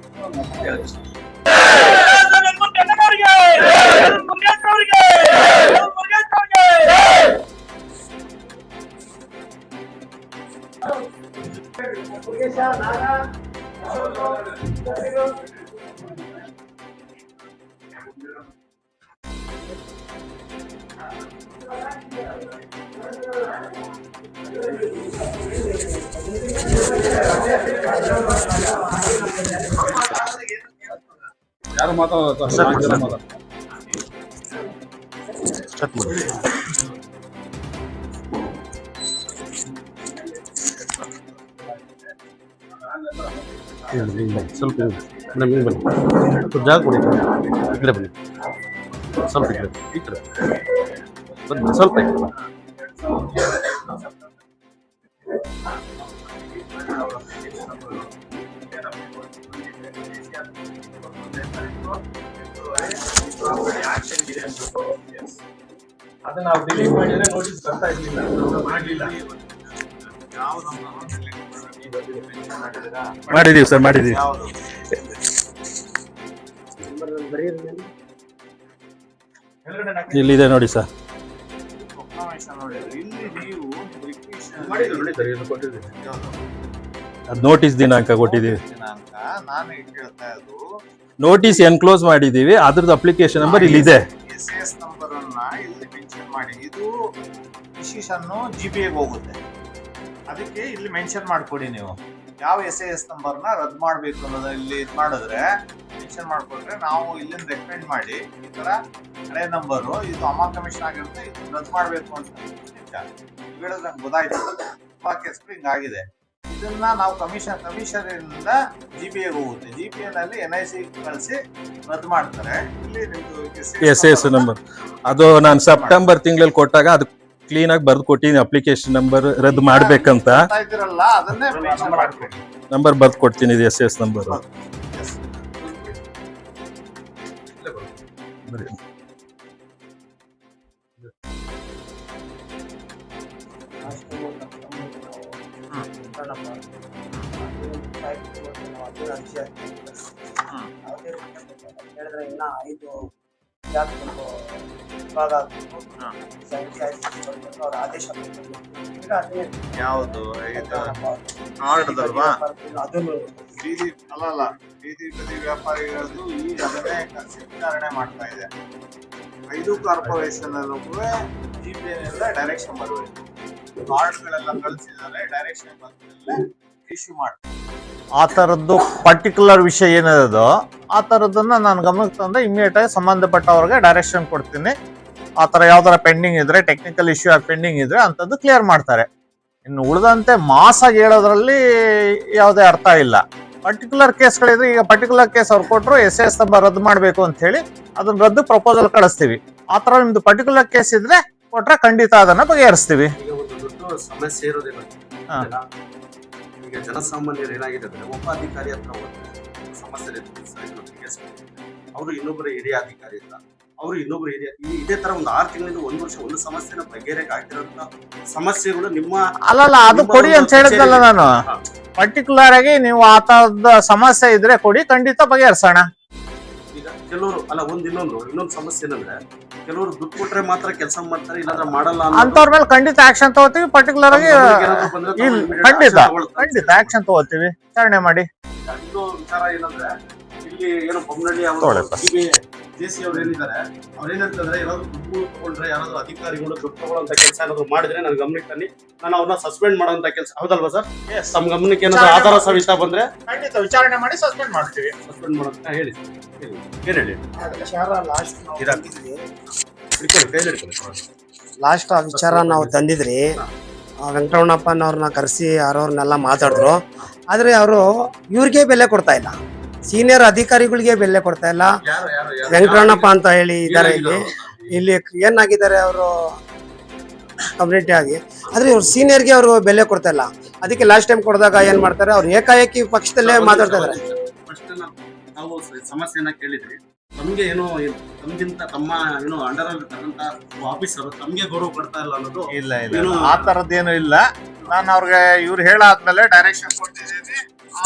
ಯಾರು ಮಾತಾಡೋದು
ಸ್ವಲ್ಪ ನಮಗೆ ಬನ್ನಿ, ಸ್ವಲ್ಪ ಜಾಗ ಕೊಡಿ, ಈ ಕಡೆ ಬನ್ನಿ, ಸ್ವಲ್ಪ ಈ ಕಡೆ ಬನ್ನಿ, ಸ್ವಲ್ಪ
ಅದನ್ನ ನಾವು ಡಿಲೀಟ್ ಮಾಡಿದ್ರೆ ನೋಟಿಸ್ ಬರ್ತಾ ಇರ್ಲಿಲ್ಲ, ಮಾಡ್ಲಿಲ್ಲ.
ಮಾಡಿದೀವಿ ಸರ್, ಮಾಡಿದೀವಿ. ಇಲ್ಲಿದೆ ನೋಡಿ ಸರ್. ನೋಟಿಸ್ ದಿನಾಂಕ ಕೊಟ್ಟಿದ್ದೀವಿ, ನೋಟಿಸ್ ಎನ್ಕ್ಲೋಸ್ ಮಾಡಿದೀವಿ, ಅದ್ರದ್ದು ಅಪ್ಲಿಕೇಶನ್ ನಂಬರ್ ಇಲ್ಲಿದೆ.
SAS ನಂಬರ್ ಅನ್ನ ಇಲ್ಲಿ ಮೆನ್ಷನ್ ಮಾಡಿ, ಇದು ಡಿಸಿಷನ್ GBA ಹೋಗುತ್ತೆ, ಅದಕ್ಕೆ ಇಲ್ಲಿ ಮೆನ್ಷನ್ ಮಾಡ್ಕೊಡಿ. ನೀವು ಯಾವ SAS ನಂಬರ್ನ ರದ್ದು ಮಾಡಬೇಕು ಅನ್ನೋದು ಇಲ್ಲಿ ಇದು ಮಾಡಿದ್ರೆ ಮೆನ್ಷನ್ ಮಾಡ್ಕೊಟ್ರೆ ನಾವು ಇಲ್ಲಿಂದ ರೆಕಮೆಂಡ್ ಮಾಡಿ ಈ ತರ ಹಳೆ ನಂಬರು ಇದು ಅಮಾ ಕಮಿಷನ್ ಆಗಿರುತ್ತೆ, ಇದು ರದ್ದು ಮಾಡಬೇಕು ಅಂತ ಹೇಳಿದ್ರೆ ನಂಗೆ ಗೊತ್ತಾಯ್ತು. ತುಂಬಾ ಕೇಸ್ಗಳು ಹಿಂಗಾಗಿದೆ. ಇದನ್ನ ನಾವು ಕಮಿಷನರಿಂದ GBA ಹೋಗುತ್ತೆ, GBA ನಲ್ಲಿ NIC ಕಳಿಸಿ ರದ್ದು ಮಾಡ್ತಾರೆ. ಇಲ್ಲಿ ನಿಮ್ದು
SAS ನಂಬರ್ ಅದು ನಾನು ಸೆಪ್ಟೆಂಬರ್ ತಿಂಗಳಲ್ಲಿ ಕೊಟ್ಟಾಗ ಅದು ಕ್ಲೀನ್ ಆಗಿ ಬರ್ದು ಕೊಟ್ಟಿದ್ದೀನಿ, ಅಪ್ಲಿಕೇಶನ್ ನಂಬರ್ ರದ್ದು ಮಾಡ್ಬೇಕಂತ
ಇದ್ದೀರಲ್ಲ ಅದನ್ನೇ ಮೆನ್ಷನ್ ಮಾಡ್ಕೊಡಿ.
ನಂಬರ್ ಬರ್ದು ಕೊಡ್ತೀನಿ, ಇದು SAS ನಂಬರ್.
ಯಾವುದೇ ಹೇಳಿದ್ರೆ ಇನ್ನ 5 ಜಾತಿಗಳು ವಿಭಾಗ ಆಗ್ಬೇಕು. ಅವ್ರ ಆದೇಶ ಈಗ ಅದೇ
ಯಾವುದು ಇದು ಆರ್ಡದಲ್ವಾ?
ಅದನ್ನು
ಬೀದಿ ಅಲ್ಲ ಬೀದಿ ಬದಿ ವ್ಯಾಪಾರಿಗಳದ್ದು ಈಗ ಅದನ್ನೇ ವಿಚಾರಣೆ ಮಾಡ್ತಾ ಇದೆ. 5 ಕಾರ್ಪೊರೇಷನ್ ಅಲ್ಲೂ GPA ಡೈರೆಕ್ಷನ್ ಬರಬೇಕು. ಕಾರ್ಡ್ಗಳೆಲ್ಲ ಕಳಿಸಿದ್ದಾರೆ, ಡೈರೆಕ್ಷನ್ ಬಂದ್ಮೇಲೆ ಇಶ್ಯೂ ಮಾಡ್ತಾರೆ. ಆ ಥರದ್ದು ಪರ್ಟಿಕ್ಯುಲರ್ ವಿಷಯ ಏನಿದೆ ಆ ಥರದ್ದನ್ನ ನಾನು ಗಮನಕ್ಕೆ ತಂದ್ರೆ ಇಮಿಡಿಯೇಟ್ ಆಗಿ ಸಂಬಂಧಪಟ್ಟವ್ರಿಗೆ ಡೈರೆಕ್ಷನ್ ಕೊಡ್ತೀನಿ. ಆ ಥರ ಯಾವ್ದಾರ ಪೆಂಡಿಂಗ್ ಇದ್ರೆ, ಟೆಕ್ನಿಕಲ್ ಇಶ್ಯೂ ಆಗಿ ಪೆಂಡಿಂಗ್ ಇದ್ರೆ ಅಂಥದ್ದು ಕ್ಲಿಯರ್ ಮಾಡ್ತಾರೆ. ಇನ್ನು ಉಳಿದಂತೆ ಮಾಸಾಗಿ ಹೇಳೋದ್ರಲ್ಲಿ ಯಾವುದೇ ಅರ್ಥ ಇಲ್ಲ. ಪರ್ಟಿಕ್ಯುಲರ್ ಕೇಸ್ಗಳಿದ್ರೆ, ಈಗ ಪರ್ಟಿಕ್ಯುಲರ್ ಕೇಸ್ ಅವ್ರು ಕೊಟ್ಟರು SI ಸ್ತಂಭ ರದ್ದು ಮಾಡಬೇಕು ಅಂತ ಹೇಳಿ ಅದನ್ನ ರದ್ದು ಪ್ರಪೋಸಲ್ ಕಳಿಸ್ತೀವಿ. ಆ ಥರ ನಿಮ್ದು ಪರ್ಟಿಕ್ಯುಲರ್ ಕೇಸ್ ಇದ್ರೆ ಕೊಟ್ರೆ ಖಂಡಿತ ಅದನ್ನ ಬಗೆಹರಿಸ್ತೀವಿ.
ಈಗ ಒಂದು ದೊಡ್ಡ ಸಮಸ್ಯೆ ಇರೋದಿಲ್ಲ. ಈಗ ಜನಸಾಮಾನ್ಯರು ಏನಾಗಿದೆ ಅಂದ್ರೆ, ಒಬ್ಬ ಅಧಿಕಾರಿ ಹತ್ರ ಸಮಸ್ಯೆ ಅವರು ಇನ್ನೊಬ್ಬರ ಹಿರಿಯ ಅಧಿಕಾರಿ ಹತ್ರ, ಅವರು ಇನ್ನೊಬ್ರು ಹಿರಿಯ, ಇದೇ ತರ ಒಂದು 6 ತಿಂಗಳಿಂದ 1 ವರ್ಷ ಒಂದು ಸಮಸ್ಯೆನ ಬಗೆಹರಿಯಕ್ಕೆ ಆಗ್ತಿರೋಂಥ ಸಮಸ್ಯೆಗಳು ನಿಮ್ಮ
ಅಲ್ಲಲ್ಲ ಅದು ಕೊಡಿ ಅಂತ ಹೇಳಿದ್ನಲ್ಲ ನಾನು. ಪರ್ಟಿಕ್ಯುಲರ್ ಆಗಿ ನೀವು ಆ ತರದ ಸಮಸ್ಯೆ ಇದ್ರೆ ಕೊಡಿ, ಖಂಡಿತ ಬಗೆಹರಿಸೋಣ.
ಈಗ ಕೆಲವರು ಇನ್ನೊಂದು ಸಮಸ್ಯೆ ಏನಂದ್ರೆ, ಕೆಲವರು ದುಡ್ಡು ಕೊಟ್ರೆ ಮಾತ್ರ ಕೆಲಸ ಮಾಡ್ತಾರೆ, ಇಲ್ಲಾಂದ್ರೆ ಮಾಡಲ್ಲ
ಅಂತವ್ರ ಮೇಲೆ ಖಂಡಿತ ಆಕ್ಷನ್ ತಗೋತೀವಿ. ಪರ್ಟಿಕ್ಯುಲರ್ ಆಗಿ ಖಂಡಿತ ಆಕ್ಷನ್ ತಗೋತೀವಿ, ವಿಚಾರಣೆ ಮಾಡಿ.
ಇನ್ನೊಂದು ವಿಚಾರ ಏನಂದ್ರೆ, ಇಲ್ಲಿ ಏನೋ ಬೊಮ್ಮನಹಳ್ಳಿ ಅವರು JC ಅವ್ರು ಏನಿದ್ದಾರೆ, ಅವ್ರು ಏನಂತಂದ್ರೆ, ಯಾರಾದ್ರೂ ದುಡ್ಡು ತಗೊಂಡ್ರೆ, ಯಾರಾದ್ರೂ ಅಧಿಕಾರಿಗಳು ದುಡ್ಡು ತಗೊಳ್ಳೋಂತ ಕೆಲಸ ಏನಾದ್ರು ಮಾಡಿದ್ರೆ ನನ್ನ ಗಮನಕ್ಕೆ ತನ್ನಿ, ನಾನು ಅವ್ರನ್ನ ಸಸ್ಪೆಂಡ್ ಮಾಡೋಂತ ಕೆಲಸ. ಹೌದಲ್ವಾ ಸರ್? ತಮ್ಮ ಗಮನಕ್ಕೆ ಏನಾದ್ರು ಆಧಾರ ಸಹಿತ ಬಂದ್ರೆ
ಖಂಡಿತ ವಿಚಾರಣೆ ಮಾಡಿ ಸಸ್ಪೆಂಡ್ ಮಾಡ್ತೀವಿ.
ಸಸ್ಪೆಂಡ್ ಮಾಡೋಂತ ಹೇಳಿ. ಏನ್ ಹೇಳಿ?
ಲಾಸ್ಟ್ ಆ ವಿಚಾರ ನಾವು ತಂದಿದ್ರಿ. ವೆಂಕಟರಮಣಪ್ಪನವ್ರನ್ನ ಕರೆಸಿ ಯಾರವ್ರನ್ನೆಲ್ಲ ಮಾತಾಡಿದ್ರು. ಆದ್ರೆ ಅವರು ಇವ್ರಿಗೆ ಬೆಲೆ ಕೊಡ್ತಾ ಇಲ್ಲ, ಸೀನಿಯರ್ ಅಧಿಕಾರಿಗಳಿಗೆ ಬೆಲೆ ಕೊಡ್ತಾ ಇಲ್ಲ. ವೆಂಕಟರಮಣಪ್ಪ ಅಂತ ಹೇಳಿ ಇದ್ದಾರೆ ಇಲ್ಲಿ ಏನಾಗಿದ್ದಾರೆ ಅವರು ಕಮ್ಯುನಿಟಿ ಆಗಿ, ಆದ್ರೆ ಇವ್ರು ಸೀನಿಯರ್ಗೆ ಅವರು ಬೆಲೆ ಕೊಡ್ತಾ ಇಲ್ಲ. ಅದಕ್ಕೆ ಲಾಸ್ಟ್ ಟೈಮ್ ಕೊಡಿದಾಗ ಏನ್ ಮಾಡ್ತಾರೆ, ಅವ್ರು ಏಕಾಏಕಿ ಪಕ್ಷದಲ್ಲೇ ಮಾತಾಡ್ತಾ ಇದಾರೆ.
ನಾವು ಸಮಸ್ಯೆನ ಕೇಳಿದ್ರಿ, ತಮ್ಗೆ ಏನೋ ತಮ್ಗಿಂತ ತಮ್ಮ ಏನೋ ಅಂಡರ್ ಆಗಿರ್ತಕ್ಕಂಥ ಆಫೀಸರ್ ತಮ್ಗೆ ಗೌರವ ಕೊಡ್ತಾ ಇಲ್ಲ ಅನ್ನೋದು
ಇಲ್ಲ ಆ ತರದ್ದೇನು ಇಲ್ಲ. ನಾನು ಅವ್ರಿಗೆ ಇವ್ರು ಹೇಳಾದ್ಮೇಲೆ ಡೈರೆಕ್ಷನ್ ಕೊಟ್ಟಿದ್ದೀನಿ.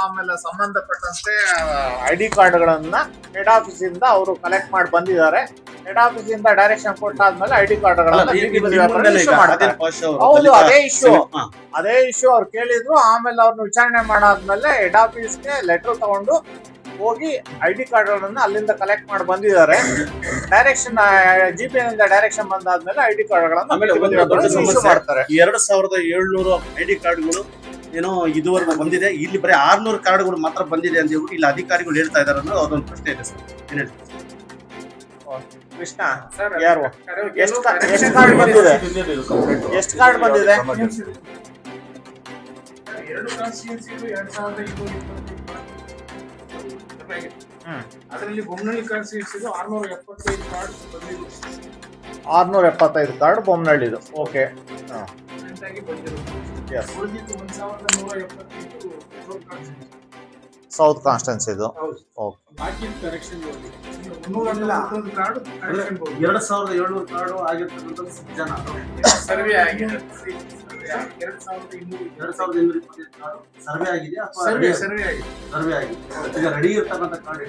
ಆಮೇಲೆ ಸಂಬಂಧಪಟ್ಟಂತೆ ID ಕಾರ್ಡ್ಗಳನ್ನ ಹೆಡ್ ಆಫೀಸ್ ಇಂದ ಅವರು ಕಲೆಕ್ಟ್ ಮಾಡಿ ಬಂದಿದ್ದಾರೆ. ಹೆಡ್ ಆಫೀಸ್ ಇಂದ ಡೈರೆಕ್ಷನ್ ಕೊಟ್ಟಾದ್ಮೇಲೆ ID ಕಾರ್ಡ್ಗಳನ್ನ ಹೌದು ಅದೇ ಇಶ್ಯೂ ಅವ್ರು ಕೇಳಿದ್ರು. ಆಮೇಲೆ ಅವ್ರನ್ನ ವಿಚಾರಣೆ ಮಾಡಾದ್ಮೇಲೆ ಹೆಡ್ ಆಫೀಸ್ಗೆ ಲೆಟರ್ ತಗೊಂಡು ಹೋಗಿ ID ಕಾರ್ಡ್ಗಳನ್ನ ಅಲ್ಲಿಂದ ಕಲೆಕ್ಟ್ ಮಾಡಿ ಬಂದಿದ್ದಾರೆ. ಡೈರೆಕ್ಷನ್ GPA ನಿಂದ ಡೈರೆಕ್ಷನ್ ಬಂದಾದ್ಮೇಲೆ ID ಕಾರ್ಡ್ಗಳನ್ನ
ಮಾಡ್ತಾರೆ. 2700 ID ಕಾರ್ಡ್ಗಳು ಏನೋ ಇದುವರೆಗೂ ಬಂದಿದೆ, ಇಲ್ಲಿ ಬರೀ 600 ಕಾರ್ಡ್ಗಳು ಮಾತ್ರ ಬಂದಿದೆ ಅಂತ ಹೇಳ್ಬಿಟ್ಟು ಇಲ್ಲಿ ಅಧಿಕಾರಿಗಳು ಹೇಳ್ತಾ ಇದಾರೆ ಅನ್ನೋದು ಅದೊಂದು ಪ್ರಶ್ನೆ ಇದೆ ಸರ್. ಏನ್ ಹೇಳ್ತೀವಿ
ಕೃಷ್ಣ? ಯಾರು ಎಷ್ಟು ಕಾರ್ಡ್ ಬಂದಿದೆ? ಎಷ್ಟು ಕಾರ್ಡ್ ಬಂದಿದೆ?
ಅದರಲ್ಲಿ ಬೊಮ್ಮನಹಳ್ಳಿ ಕಾನ್ಸ್ಟಿಟ್ಯೂನ್ಸಿದು 675 ಕಾರ್ಡ್ ಬಂದಿದೆ.
675 ಕಾರ್ಡ್ ಬೊಮ್ಮನಹಳ್ಳಿದು. ಓಕೆ, ಸೌತ್ ಕಾನ್ಸ್ಟಿಟ್ಯೂನ್ಸಿದು.
ಬಾಕಿ ಕರೆಕ್ಷನ್
2700 ಕಾರ್ಡ್ ಆಗಿರ್ತಕ್ಕಂಥದ್ದು ಜನ
ಸರ್ವೆ ಆಗಿದೆ.
2225 ಕಾರ್ಡ್ ಸರ್ವೆ ಆಗಿದೆ ಅಥವಾ ಸರ್ವೆ ಆಗಿದೆ. ಈಗ ರೆಡಿ ಇರ್ತಕ್ಕಂಥ ಕಾರ್ಡ್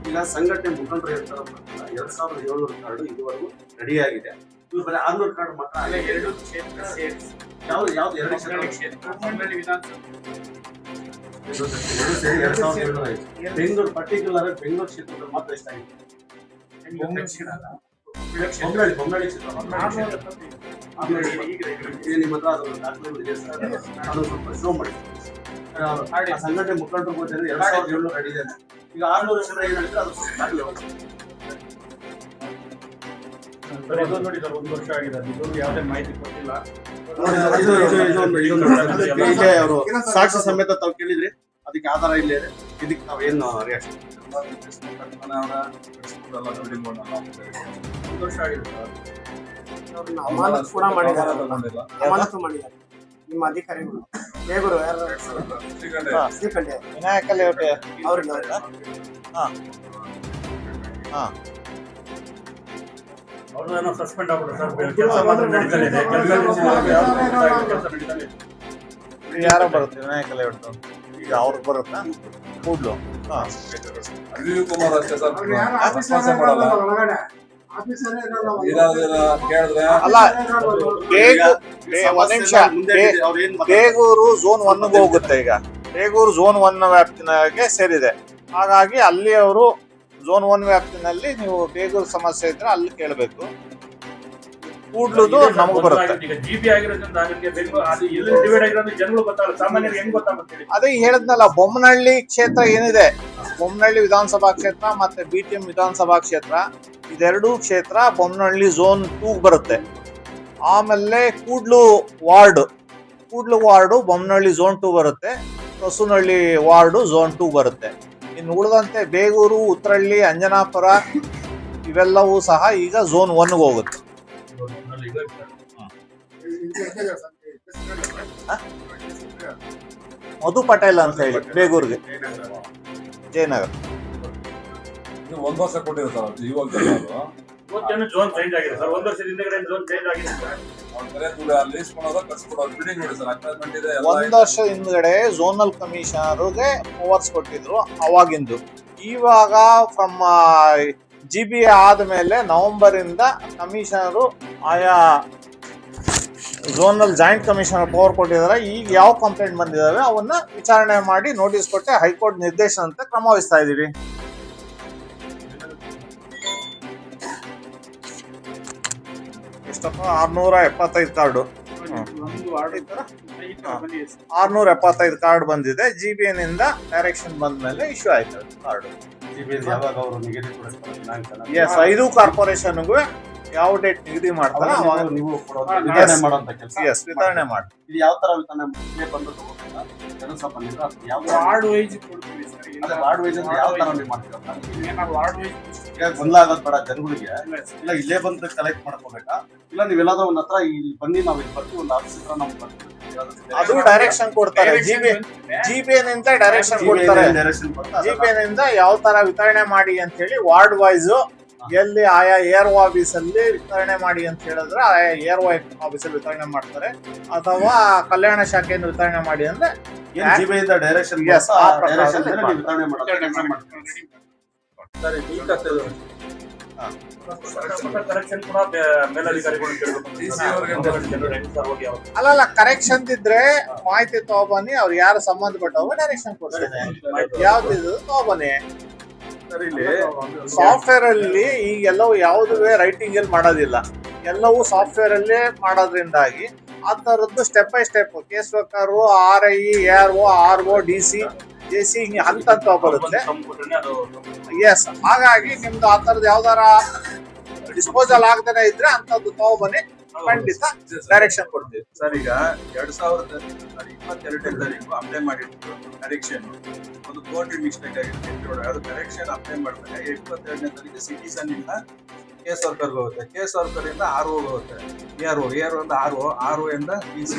ಈಗ ಸಂಘಟನೆ ಮುಖಂಡರು ಹೇಳ್ತಾರ 2700 ಕಾರ್ಡ್ ಇದುವರೆಗೂ ರೆಡಿ ಆಗಿದೆ. ಇವ್ರು ಬರೀ 600 ಕಾರ್ಡ್ ಮಾತ್ರ.
ಎರಡು ಕ್ಷೇತ್ರ ಸೇರಿಸಿ
ಯಾವ್ದು 2
ಕ್ಷೇತ್ರ ಬೊಮ್ಮನಹಳ್ಳಿ ವಿಧಾನಸಭೆ
ಬೆಂಗಳೂರು ಪರ್ಟಿಕ್ಯುಲರ್ ಬೆಂಗಳೂರು ಕ್ಷೇತ್ರದಲ್ಲಿ ಮಾತ್ರ ಎಷ್ಟಾಗಿದೆ? ಬೊಮ್ಮನಹಳ್ಳಿ ಕ್ಷೇತ್ರ ನಿಮ್ಮ ಹತ್ರ ಅದರ ದಾಖಲೆಗಳು ಇದೆ ಸರ್, ಅದು ಸ್ವಲ್ಪ ಶೋ ಮಾಡಿ. ಸಂಘಟನೆ ಮುಖಂಡರು 2700 ರೆಡಿ ಇದೆ. ಈಗ 600 ಹೆಸರು ಏನು ಹೇಳಿದ್ರೆ ಅದು ದಾಖಲೆ
ನೋಡಿ ಸರ್, 1 ವರ್ಷ ಆಗಿದೆ. ಇದು ಯಾವುದೇ ಮಾಹಿತಿ ಕೊಟ್ಟಿಲ್ಲ.
ಅವರು ಸಾಕ್ಷಿ ಸಮೇತ ತಾವು ಕೇಳಿದ್ರಿ, ಅದಕ್ಕೆ ಆಧಾರ ಇಲ್ಲೇ ಇದೆ. ಇದಕ್ಕೆ ನಾವೇನು ರಿಯಾಕ್ಷನ್
1 ವರ್ಷ ಆಗಿದೆ ಸರ್.
ಅಮಾನತು ಕೂಡ ಮಾಡಿದ್ದಾರೆ, ಅಮಾನತು ಮಾಡಿದ್ದಾರೆ ನಿಮ್ಮ ಅಧಿಕಾರಿಗಳು. ಬೇಗೂರು ಶ್ರೀಕಂಠ
ವಿನಾಯಕ ಲೇಔಟ್
ಅವ್ರಿಗೆ
ಅವ್ರನ್ನ ಸಸ್ಪೆಂಡ್ ಆಗ್ಬಿಟ್ಟು ಸರ್, ಕೆಲಸ ಮಾತ್ರ ನಡೀತಾನೆ ಇದೆ. ಕೆಲಸ ನಡೀತಾನೆ ಇದೆ.
ಯಾರೋ ಬರುತ್ತೆ ವಿನಾಯಕ ಲೇಔಟ್ ಈಗ ಅವ್ರಿಗೆ ಬರುತ್ತಾ ಕೂಡ್ಲು ಹಾ
ಅರ್ವಿ ಕುಮಾರ್ ಅಷ್ಟೇ ಸರ್ ರೆಸ್ಪಾನ್ಸೇ ಮಾಡಲ್ಲ ಏನಾದ್ರು ಕೇಳಿದ್ರೆ
ಅಲ್ಲ ಒಂದ್ ನಿಮಿಷ ಬೇಗೂರು ಝೋನ್ 1 ಹೋಗುತ್ತೆ ಈಗ ಬೇಗೂರು ಝೋನ್ 1 ವ್ಯಾಪ್ತಿನಾಗೆ ಸೇರಿದೆ ಹಾಗಾಗಿ ಅಲ್ಲಿ ಅವರು ಝೋನ್ 1 ವ್ಯಾಪ್ತಿನಲ್ಲಿ ನೀವು ಬೇಗೂರು ಸಮಸ್ಯೆ ಇದ್ರೆ ಅಲ್ಲಿ ಕೇಳಬೇಕು ಕೂಡ್ಲುದು ನಮಗ್ ಬರುತ್ತೆ
ಈಗ ಜಿಬಿ ಆಗಿರೋದ್ರಿಂದ ನಿಮ್ಗೆ ಬೆಂಗಳೂರು ಅದು ಎಲ್ಲಿ ಡಿವೈಡ್ ಆಗಿರೋದು ಜನಗಳು ಗೊತ್ತಾಗಲ್ಲ ಸಾಮಾನ್ಯರಿಗೆ ಹೆಂಗ್ ಗೊತ್ತಾಗುತ್ತೆ
ಅದೇ ಹೇಳಿದ್ನಲ್ಲ ಬೊಮ್ಮನಹಳ್ಳಿ ಕ್ಷೇತ್ರ ಏನಿದೆ ಬೊಮ್ಮನಹಳ್ಳಿ ವಿಧಾನಸಭಾ ಕ್ಷೇತ್ರ ಮತ್ತೆ BTM ವಿಧಾನಸಭಾ ಕ್ಷೇತ್ರ ಇದೆರಡೂ ಕ್ಷೇತ್ರ ಬೊಮ್ಮನಹಳ್ಳಿ ಝೋನ್ 2 ಬರುತ್ತೆ ಆಮೇಲೆ ಕೂಡ್ಲು ವಾರ್ಡು ಬೊಮ್ಮನಹಳ್ಳಿ ಝೋನ್ 2 ಬರುತ್ತೆ ಹೊಸನಹಳ್ಳಿ ವಾರ್ಡು ಝೋನ್ 2 ಬರುತ್ತೆ ಇನ್ನು ಉಳಿದಂತೆ ಬೇಗೂರು ಉತ್ತರಹಳ್ಳಿ ಅಂಜನಾಪುರ ಇವೆಲ್ಲವೂ ಸಹ ಈಗ ಝೋನ್ 1 ಹೋಗುತ್ತೆ ಮಧು ಪಟೇಲ್ ಅಂತ ಹೇಳಿ ಬೇಗೂರಿಗೆ ಜಯನಗರ
ಇದು 1 ವರ್ಷ ಕೊಟ್ಟಿರೋ ಸರ್ ಇವಾಗ
ಝೋನ್ ಚೇಂಜ್ ಆಗಿದೆ ಸರ್ 1 ವರ್ಷದ ಹಿಂದೆಗಡೆ ಝೋನ್ ಚೇಂಜ್ ಆಗಿದೆ ಸರ್
ಅವ್ರ ಕರೆ ಲೀಸ್ ಕೊಡೋದು ಕಳ್ಸಿಕೊಡೋದು ಬಿಲ್ಡಿಂಗ್ ನೋಡಿ ಸರ್ ಅಟ್ಯಾಚ್ಮೆಂಟ್ ಇದೆ
ಒಂದ್ ವರ್ಷ ಹಿಂದ್ಗಡೆ ಝೋನಲ್ ಕಮಿಷನರ್ಗೆ ಪವರ್ಸ್ ಕೊಟ್ಟಿದ್ರು ಅವಾಗಿಂದು ಇವಾಗ ಫ್ರಮ್ GB ಆದ್ಮೇಲೆ ನವೆಂಬರ್ ಇಂದ ಕಮಿಷನರು ಆಯಾ ಝೋನಲ್ ಜಾಯಿಂಟ್ ಕಮಿಷನರ್ ಪವರ್ ಕೊಟ್ಟಿದ್ದಾರೆ ಈಗ ಯಾವ ಕಂಪ್ಲೇಂಟ್ ಬಂದಿದಾವೆ ಅವನ್ನ ವಿಚಾರಣೆ ಮಾಡಿ ನೋಟಿಸ್ ಕೊಟ್ಟೆ ಹೈಕೋರ್ಟ್ ನಿರ್ದೇಶನಂತೆ ಕ್ರಮ ವಹಿಸ್ತಾ ಇದೀವಿ ಎಷ್ಟಪ್ಪ 675 ಕಾರ್ಡು 675 ಕಾರ್ಡ್ ಬಂದಿದೆ GBN ಇಂದ ಡೈರೆಕ್ಷನ್ ಬಂದ ಮೇಲೆ ಇಶ್ಯೂ ಆಯ್ತು ಕಾರ್ಡ್ ಎಸ್ 5 ಕಾರ್ಪೊರೇಷನ್ಗೂ ಯಾವ ಡೇಟ್ ನಿಗದಿ ಮಾಡ್ತಾರೆ ವಿತರಣೆ ಮಾಡಿ
ಇದು ಯಾವ ತರ ವಿತರಣೆ ಬಂದು ಕೆಲಸ ಬಂದಿದ್ರೆ
ವಾರ್ಡ್ ವೈಸ್ ಕೊಡ್ತೀವಿ ಸರ್
ವಾರ್ಡ್ ವೈಸ್ ಅಂದ್ರೆ ಯಾವ ತರ ನೀವು ಮಾಡ್ತೀರಾ
ವಾರ್ಡ್ ವೈಸ್
ಗೊಂದಲ ಆಗೋದ್ ಬೇಡ ಜನಗಳಿಗೆ ಇಲ್ಲ ಇಲ್ಲೇ ಬಂದು ಕಲೆಕ್ಟ್ ಮಾಡ್ಕೋಬೇಕಾ ಇಲ್ಲ ನೀವೆಲ್ಲಾದ್ರೂ ಒಂದ್ ಹತ್ರ ಇಲ್ಲಿ ಬನ್ನಿ ನಾವ್ ಇಲ್ಲಿ ಬರ್ತೀವಿ ಒಂದು ಆಫೀಸ್ ಹತ್ರ ನಮ್ಗೆ ಬರ್ತೀವಿ
ಅದು ಡೈರೆಕ್ಷನ್ ಕೊಡ್ತಾರೆ GBN ಇಂದ ಡೈರೆಕ್ಷನ್ ಕೊಡ್ತಾರೆ
ಡೈರೆಕ್ಷನ್ ಕೊಡ್ತಾರೆ
GBN ಇಂದ ಯಾವ ತರ ವಿತರಣೆ ಮಾಡಿ ಅಂತ ಹೇಳಿ ವಾರ್ಡ್ ವೈಸ್ ಎಲ್ಲಿ ಆಯಾ ARO ಆಫೀಸ್ ಅಲ್ಲಿ ವಿತರಣೆ ಮಾಡಿ ಅಂತ ಹೇಳಿದ್ರೆ ಆಯಾ ARO ಆಫೀಸ್ ಅಲ್ಲಿ ವಿತರಣೆ ಮಾಡ್ತಾರೆ ಅಥವಾ ಕಲ್ಯಾಣ ಶಾಖೆಯನ್ನು ವಿತರಣೆ ಮಾಡಿ ಅಂದ್ರೆ
GBN ಇಂದ ಡೈರೆಕ್ಷನ್ ವಿತರಣೆ ಮಾಡ್ತಾರೆ
ಸರಿ
ಕರೆಕ್ಷನ್ ಕೂಡ ಮೇಲಧಿಕಾರಿಗಳು ಕೇಳಬೇಕು
ಅಲ್ಲ ಕರೆಕ್ಷನ್ ಇದ್ರೆ ಮಾಹಿತಿ ತಗೊಬನ್ನಿ ಅವ್ರು ಯಾರು ಸಂಬಂಧಪಟ್ಟವ್ರು ಡೈರೆಕ್ಷನ್ ಕೊಡ್ತಾರೆ ಯಾವ್ದು ತಗೊಬನ್ನಿ ಸಾಫ್ಟ್ವೇರ್ ಅಲ್ಲಿ ಈಗೆಲ್ಲವೂ ಯಾವುದೇ ರೈಟಿಂಗ್ ಅಲ್ಲಿ ಮಾಡೋದಿಲ್ಲ ಎಲ್ಲವೂ ಸಾಫ್ಟ್ವೇರ್ ಅಲ್ಲೇ ಮಾಡೋದ್ರಿಂದಾಗಿ ಆ ತರದ್ದು step by step case worker RI ARO RO DC JC ಹಿಂಗೆ ಹಂತ ಬರುತ್ತೆ ಎಸ್ ಹಾಗಾಗಿ ನಿಮ್ದು ಆ ತರದ್ದು ಯಾವ್ದಾರ ಡಿಸ್ಪೋಸಲ್ ಆಗದೇನೆ ಇದ್ರೆ ಅಂತದ್ದು ತಗೊಬನ್ನಿ ಖಂಡಿತ ಡೈರೆಕ್ಷನ್ ಕೊಡ್ತೀವಿ
ಸರ್ ಈಗ 2022ನೇ ತಾರೀಕು ಅಪ್ಲೈ ಮಾಡಿದ್ರು ಕರೆಕ್ಷನ್ ಒಂದು ಕೋರ್ಟ್ ಮಿಸ್ಟೇಕ್ ಆಗಿರುತ್ತೆ ಅದು ಕರೆಕ್ಷನ್ ಅಪ್ಲೈ ಮಾಡಿದಾಗ 22ನೇ ತಾರೀಕು ಸಿಟಿಸನ್ ಇಂದ ಕೇಸ್ ವರ್ಕರ್ ಹೋಗುತ್ತೆ ಕೇಸ್ ವರ್ಕರ್ ಇಂದ RO ಹೋಗುತ್ತೆ ARO ಇಂದ RO ಇಂದ DC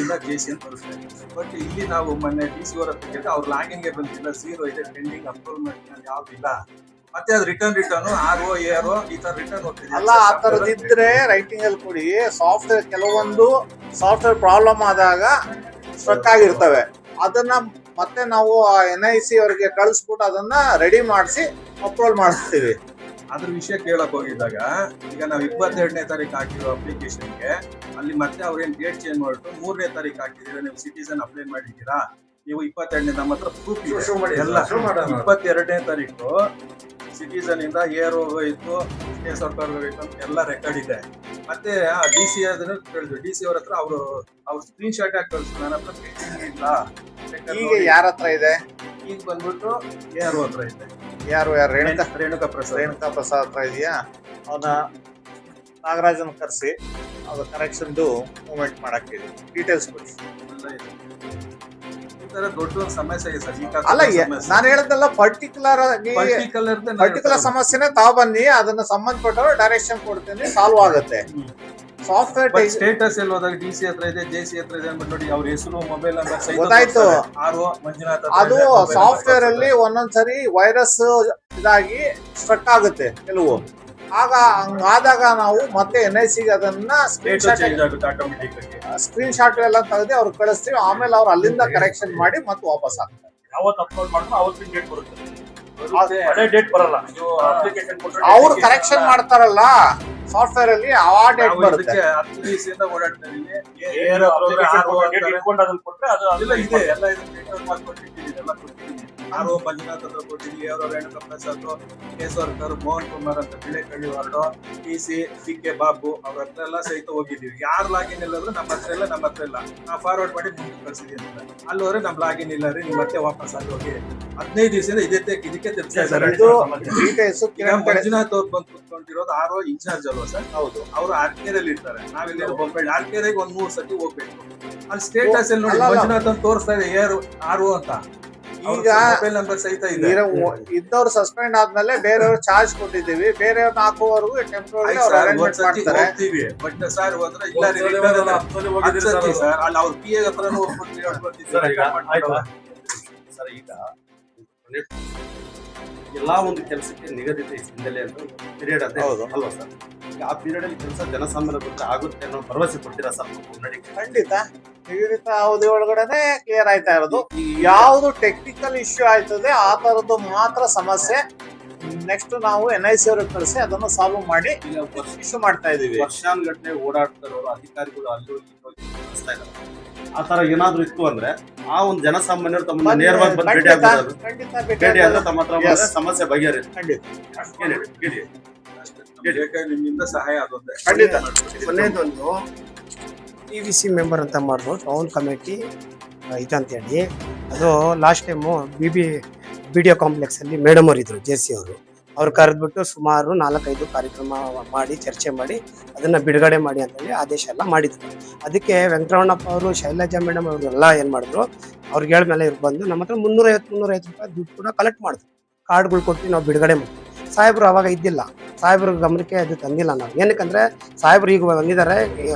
ಇಂದ JC ಅಂತ ಬರುತ್ತೆ ಬಟ್ ಇಲ್ಲಿ ನಾವು ಮೊನ್ನೆ DC ಅವರ ಹತ್ರ ಅವ್ರ ಲಾಗಿನ್ಗೆ ಬಂದಿಲ್ಲ 0 ಇದೆ ಪೆಂಡಿಂಗ್ ಅಪ್ರೂವ್ಮೆಂಟ್ ಯಾವ್ದಿಲ್ಲ ಮತ್ತೆ ಅದು ರಿಟರ್ನ್ RO ARO ಈ ತರ ರಿಟರ್ನ್ ಹೋಗ್ತಿದೆ
ಅಲ್ಲ ಆ ತರದ್ ಇದ್ರೆ ರೈಟಿಂಗ್ ಅಲ್ಲಿ ಕೊಡಿ ಸಾಫ್ಟ್ವೇರ್ ಕೆಲವೊಂದು ಸಾಫ್ಟ್ವೇರ್ ಪ್ರಾಬ್ಲಮ್ ಆದಾಗ ಸ್ಟ್ರಕ್ ಆಗಿರ್ತವೆ ಅದನ್ನ ಮತ್ತೆ ನಾವು NIC ಅವರಿಗೆ ಕಳಿಸ್ಬಿಟ್ಟು ಅದನ್ನ ರೆಡಿ ಮಾಡಿಸಿ ಅಪ್ರೂವಲ್ ಮಾಡಿಸ್ತೀವಿ
ಅದ್ರ ವಿಷಯ ಕೇಳಕ್ ಹೋಗಿದ್ದಾಗ ಈಗ ನಾವು 22ನೇ ತಾರೀಕು ಹಾಕಿರೋ ಅಪ್ಲಿಕೇಶನ್ಗೆ ಅಲ್ಲಿ ಮತ್ತೆ ಅವ್ರೇನ್ ಡೇಟ್ ಚೇಂಜ್ ಮಾಡ್ಬಿಟ್ಟು 3ನೇ ತಾರೀಕು ಹಾಕಿದೀರ ನೀವು ಸಿಟಿಸನ್ ಅಪ್ಲೈ ಮಾಡಿದ್ದೀರಾ ನೀವು 22ನೇ ನಮ್ಮ ಹತ್ರ ಪ್ರೂಫ್ ಇದೆ ಎಲ್ಲ 22ನೇ ತಾರೀಕು ಸಿಟಿಸನ್ ಇಂದ ARO ಹೋಯ್ತು ಕೇಸ್ ವರ್ಕರ್ ಹೋಯ್ತು ಅಂತ ಎಲ್ಲ ರೆಕಾರ್ಡ್ ಇದೆ ಮತ್ತೆ DC ಅದನ್ನ ಕೇಳಿದ್ವಿ DC ಅವ್ರ ಹತ್ರ ಅವ್ರ ಸ್ಕ್ರೀನ್ ಶಾಟ್ ಹಾಕಿ ಕಳ್ಸಿ ನನ್ನ ಹತ್ರ ಪೇಂಟಿಂಗ್ ಇಲ್ಲ
ಈಗ ಯಾರ ಹತ್ರ ಇದೆ
ಈಗ ಬಂದ್ಬಿಟ್ಟು ARO ಹತ್ರ ಇದೆ
ಯಾರು
ರೇಣುಕಾ
ಪ್ರಸಾದ್ ಹತ್ರ ಇದೆಯಾ ಅವನ ನಾಗರಾಜನ್ ಕರೆಸಿ ಅದು ಕರೆಕ್ಷನ್ದು ಮೂವ್ಮೆಂಟ್ ಮಾಡಕ್ಕೆ ಡೀಟೇಲ್ಸ್ ಕೊಡಿ
ಈ ತರ ದೊಡ್ಡ ಒಂದು ಸಮಸ್ಯೆ ಇದೆ ಸರ್
ಅಲ್ಲ ನಾನು ಹೇಳದಲ್ಲ ಪರ್ಟಿಕ್ಯುಲರ್ ಸಮಸ್ಯೆನೇ ತಾವನ್ನಿ ಅದನ್ನ ಸಂಬಂಧಪಟ್ಟವರು ಡೈರೆಕ್ಷನ್ ಕೊಡ್ತೀನಿ ಸಾಲ್ವ್ ಆಗುತ್ತೆ ಸಾಫ್ಟ್ವೇರ್
ಸ್ಟೇಟಸ್ ಎಲ್ಲಿ ಹೋದಾಗ DC ಹತ್ರ ಇದೆ JC ಹತ್ರ ಇದೆ ಅಂದ್ಬಿಟ್ಟು ನೋಡಿ ಅವ್ರ ಹೆಸರು ಮೊಬೈಲ್ ನಂಬರ್
ಗೊತ್ತಾಯ್ತು
RO ಮಂಜುನಾಥ್
ಅದು ಸಾಫ್ಟ್ವೇರ್ ಅಲ್ಲಿ ಒಂದೊಂದ್ಸರಿ ವೈರಸ್ ಇದಾಗಿ ಸ್ಟ್ರಕ್ ಆಗುತ್ತೆ ಕೆಲವು ಆಗ ಹಂಗಾದಾಗ ನಾವು ಮತ್ತೆ NIC ಗೆ ಅದನ್ನ
ಚೇಂಜ್ ಆಗುತ್ತೆ ಆಟೋಮೆಟಿಕ್ ಆಗಿ.
ಸ್ಕ್ರೀನ್ ಶಾಟ್ ಎಲ್ಲ ತೆಗೆದು ಅವ್ರಿಗೆ ಕಳಿಸ್ತೀವಿ. ಆಮೇಲೆ ಅವ್ರು ಅಲ್ಲಿಂದ ಕರೆಕ್ಷನ್ ಮಾಡಿ ಮತ್ತೆ ವಾಪಸ್ ಹಾಕ್ತಾರೆ.
ಯಾವತ್ತು ಅಪ್ಲೋಡ್ ಮಾಡಿದ್ರು ಅವತ್ತಿನ ಡೇಟ್ ಬರುತ್ತೆ, ಹಳೆ ಡೇಟ್ ಬರಲ್ಲ. ನೀವು ಅಪ್ಲಿಕೇಶನ್ ಕೊಟ್ಟರೆ
ಅವ್ರು ಕರೆಕ್ಷನ್ ಮಾಡ್ತಾರಲ್ಲ ಸಾಫ್ಟ್ವೇರ್ ಅಲ್ಲಿ ಆ ಡೇಟ್
ನಾವು
ಬರುತ್ತೆ.
ಇದಕ್ಕೆ 10 ದಿವಸದಿಂದ ಓಡಾಡ್ತಾ ಇದೀವಿ.
ಡೇಟ್ ಇಟ್ಕೊಂಡು ಅದನ್ನ ಕೊಟ್ರೆ ಅದು
ಎಲ್ಲ ಇದೆ, ಎಲ್ಲ ಇದನ್ನ ರಿಟರ್ನ್ ಮಾಡ್ಕೊಟ್ಟಿದ್ದೀವಿ, ಎಲ್ಲ ಕೊಟ್ಟಿದ್ದೀವಿ. ಆರೋ ಮಂಜುನಾಥ್ ಹತ್ರ ಕೊಟ್ಟಿದ್ದೀವಿ, ಅವರು ರೇಣುಕಾ ಪ್ರಸಾದ್, ಕೇಶವರ್ಕರ್, ಮೋಹನ್ ಕುಮಾರ್ ಅಂತ Bilekahalli ward, TC CK Babu ಅವ್ರ ಹತ್ರ ಎಲ್ಲ ಸಹಿತ ಹೋಗಿದ್ದೀವಿ. ಯಾರು ಲಾಗಿನ್ ಇಲ್ಲ ಅಂದ್ರೆ ನಮ್ಮ ಹತ್ರ ಇಲ್ಲ, ನಾವು ಫಾರ್ವರ್ಡ್ ಮಾಡಿ ಮುಂದೆ ಕಳ್ಸಿದೀವಿ ಅಂತ. ಅಲ್ಲಿ ಹೋದ್ರೆ ನಮ್ ಲಾಗಿನ್ ಇಲ್ಲ ರೀ, ನೀವು ಮತ್ತೆ ವಾಪಸ್ ಆಗಿ ಹೋಗಿ 15 ದಿವಸದಿಂದ ಇದಕ್ಕೆ ತಿರ್ಸ್ತಾ ಇದ್ದಾರೆ.
ಇದು ಡೀಟೇಲ್ಸ್
ಈಗ ಮಂಜುನಾಥ್ ಅವ್ರು ಬಂದು ಕುತ್ಕೊಂಡಿರೋದು ಆರೋ ಇನ್ಚಾರ್ಜ್ ಅಲ್ವಾ ಸರ್? ಹೌದು. ಅವರು ಆರ್ಕೆರಲ್ಲಿ ಇರ್ತಾರೆ, ನಾವಿಲ್ಲಿ ಬೊಂಬಳ್ಳಿ ಆರ್ಕೆರೆಗೆ 1-3 ಸತಿ ಹೋಗ್ಬೇಕು. ಅಲ್ಲಿ ಸ್ಟೇಟಸ್ ಅಲ್ಲಿ ನೋಡಿ ಮಂಜುನಾಥ್ ಅಂತ ತೋರಿಸ್ತಾ ಇದೆ ಆರು ಅಂತ.
ಈಗ
ಮೊಬೈಲ್ ನಂಬರ್ ಸಹಿತ ಇದೆ.
ಇದ್ದವ್ರು ಸಸ್ಪೆಂಡ್ ಆದ್ಮೇಲೆ ಬೇರೆಯವ್ರು ಚಾರ್ಜ್ ಕೊಟ್ಟಿದ್ದೀವಿ. ಬೇರೆಯವ್ರನ್ನ ಹಾಕುವವರೆಗೂ ಟೆಂಪ್ರರಿ ಅವ್ರು ಅರೇಂಜ್ಮೆಂಟ್ ಮಾಡ್ತಾರೆ.
ಬಟ್ ಸರ್ ಹೋದ್ರೆ ಇಲ್ಲ ಸರ್, ಅಲ್ಲಿ ಅವ್ರ PA ಹತ್ರನೂ ಹೋಗ್ಬಿಟ್ಟು
ಸರ್, ಈಗ ಎಲ್ಲಾ ಒಂದು ಕೆಲಸಕ್ಕೆ ನಿಗದಿತ ಹಿನ್ನೆಲೆ ಅಂತ ಪೀರಿಯಡ್ ಅಂತ ಅಲ್ವಾ ಸರ್? ಈಗ ಆ ಪೀರಿಯಡ್ ಅಲ್ಲಿ ಕೆಲಸ ಜನಸಾಮಾನ್ಯ ಗೊತ್ತ ಆಗುತ್ತೆ ಅನ್ನೋ ಭರವಸೆ ಕೊಡ್ತೀರಾ ಸರ್?
ಖಂಡಿತ ನಿಗದಿತ ಅವಧಿ ಒಳಗಡೆನೆ ಕ್ಲಿಯರ್ ಆಯ್ತಾ ಇರೋದು. ಯಾವ್ದು ಟೆಕ್ನಿಕಲ್ ಇಶ್ಯೂ ಆಯ್ತದೆ ಆ ತರದ್ದು ಮಾತ್ರ ಸಮಸ್ಯೆ ನೆಕ್ಸ್ಟ್ ನಾವು NIC ಅವ್ರಿಗೆ ಕಳಿಸಿ ಅದನ್ನು ಸಾಲ್ವ್ ಮಾಡಿ ಇಶ್ಯೂ ಮಾಡ್ತಾ ಇದೀವಿ.
ವರ್ಷಾನುಗಟ್ಟಲೆ ಓಡಾಡ್ತಾರೋ ಅಧಿಕಾರಿಗಳು ಅಲ್ಲೂ ಕಳಿಸ್ತಾ ಇದ್ದಾರೆ. ಆ ತರ ಏನಾದ್ರು ಇತ್ತು ಅಂದ್ರೆ ಆ ಒಂದು ಜನಸಾಮಾನ್ಯರು ತಮ್ಮ ನೇರವಾಗಿ ಬಂದು ಭೇಟಿ ಆಗ್ಬೋದು. ಭೇಟಿ ಆದ್ರೆ ತಮ್ಮ ಹತ್ರ ಬಂದ್ರೆ ಸಮಸ್ಯೆ ಬಗೆಹರಿಯುತ್ತೆ.
ನಿಮ್ಮಿಂದ ಸಹಾಯ ಆಗುತ್ತೆ.
ಖಂಡಿತ.
ಕೊನೆಯದೊಂದು PVC ಮೆಂಬರ್ ಅಂತ ಮಾಡಿದ್ರು ಟೌನ್ ಕಮಿಟಿ ಇದಂತೇಳಿ. ಅದು ಲಾಸ್ಟ್ ಟೈಮು BDO ಕಾಂಪ್ಲೆಕ್ಸ್ ಅಲ್ಲಿ ಮೇಡಮ್ ಅವರು ಇದ್ರು, JC ಅವ್ರು ಕರೆದ್ಬಿಟ್ಟು ಸುಮಾರು 4-5 ಕಾರ್ಯಕ್ರಮ ಮಾಡಿ ಚರ್ಚೆ ಮಾಡಿ ಅದನ್ನ ಬಿಡುಗಡೆ ಮಾಡಿ ಅಂತೇಳಿ ಆದೇಶ ಎಲ್ಲ ಮಾಡಿದ್ರು. ಅದಕ್ಕೆ ವೆಂಕಟರಮಣಪ್ಪ ಅವರು, ಶೈಲಜಾ ಮೇಡಮ್ ಅವರು ಎಲ್ಲ ಏನ್ ಮಾಡಿದ್ರು, ಅವ್ರಿಗೆ ಹೇಳ್ಮೇಲೆ ಇವ್ರು ಬಂದು ನಮ್ಮ ಹತ್ರ 350 ರೂಪಾಯಿ ದುಡ್ಡು ಕೂಡ ಕಲೆಕ್ಟ್ ಮಾಡಿದ್ರು. ಕಾರ್ಡ್ಗಳು ಕೊಟ್ಟು ನಾವು ಬಿಡುಗಡೆ ಮಾಡಿದ್ವಿ. ಸಾಹೇಬ್ರು ಅವಾಗ ಇದ್ದಿಲ್ಲ, ಸಾಹೇಬ್ರ ಗಮನಕ್ಕೆ ಅದು ತಂದಿಲ್ಲ ನಾವು. ಏನಕ್ಕಂದ್ರೆ ಸಾಹೇಬ್ರು ಈಗ ಬಂದಿದ್ದಾರೆ,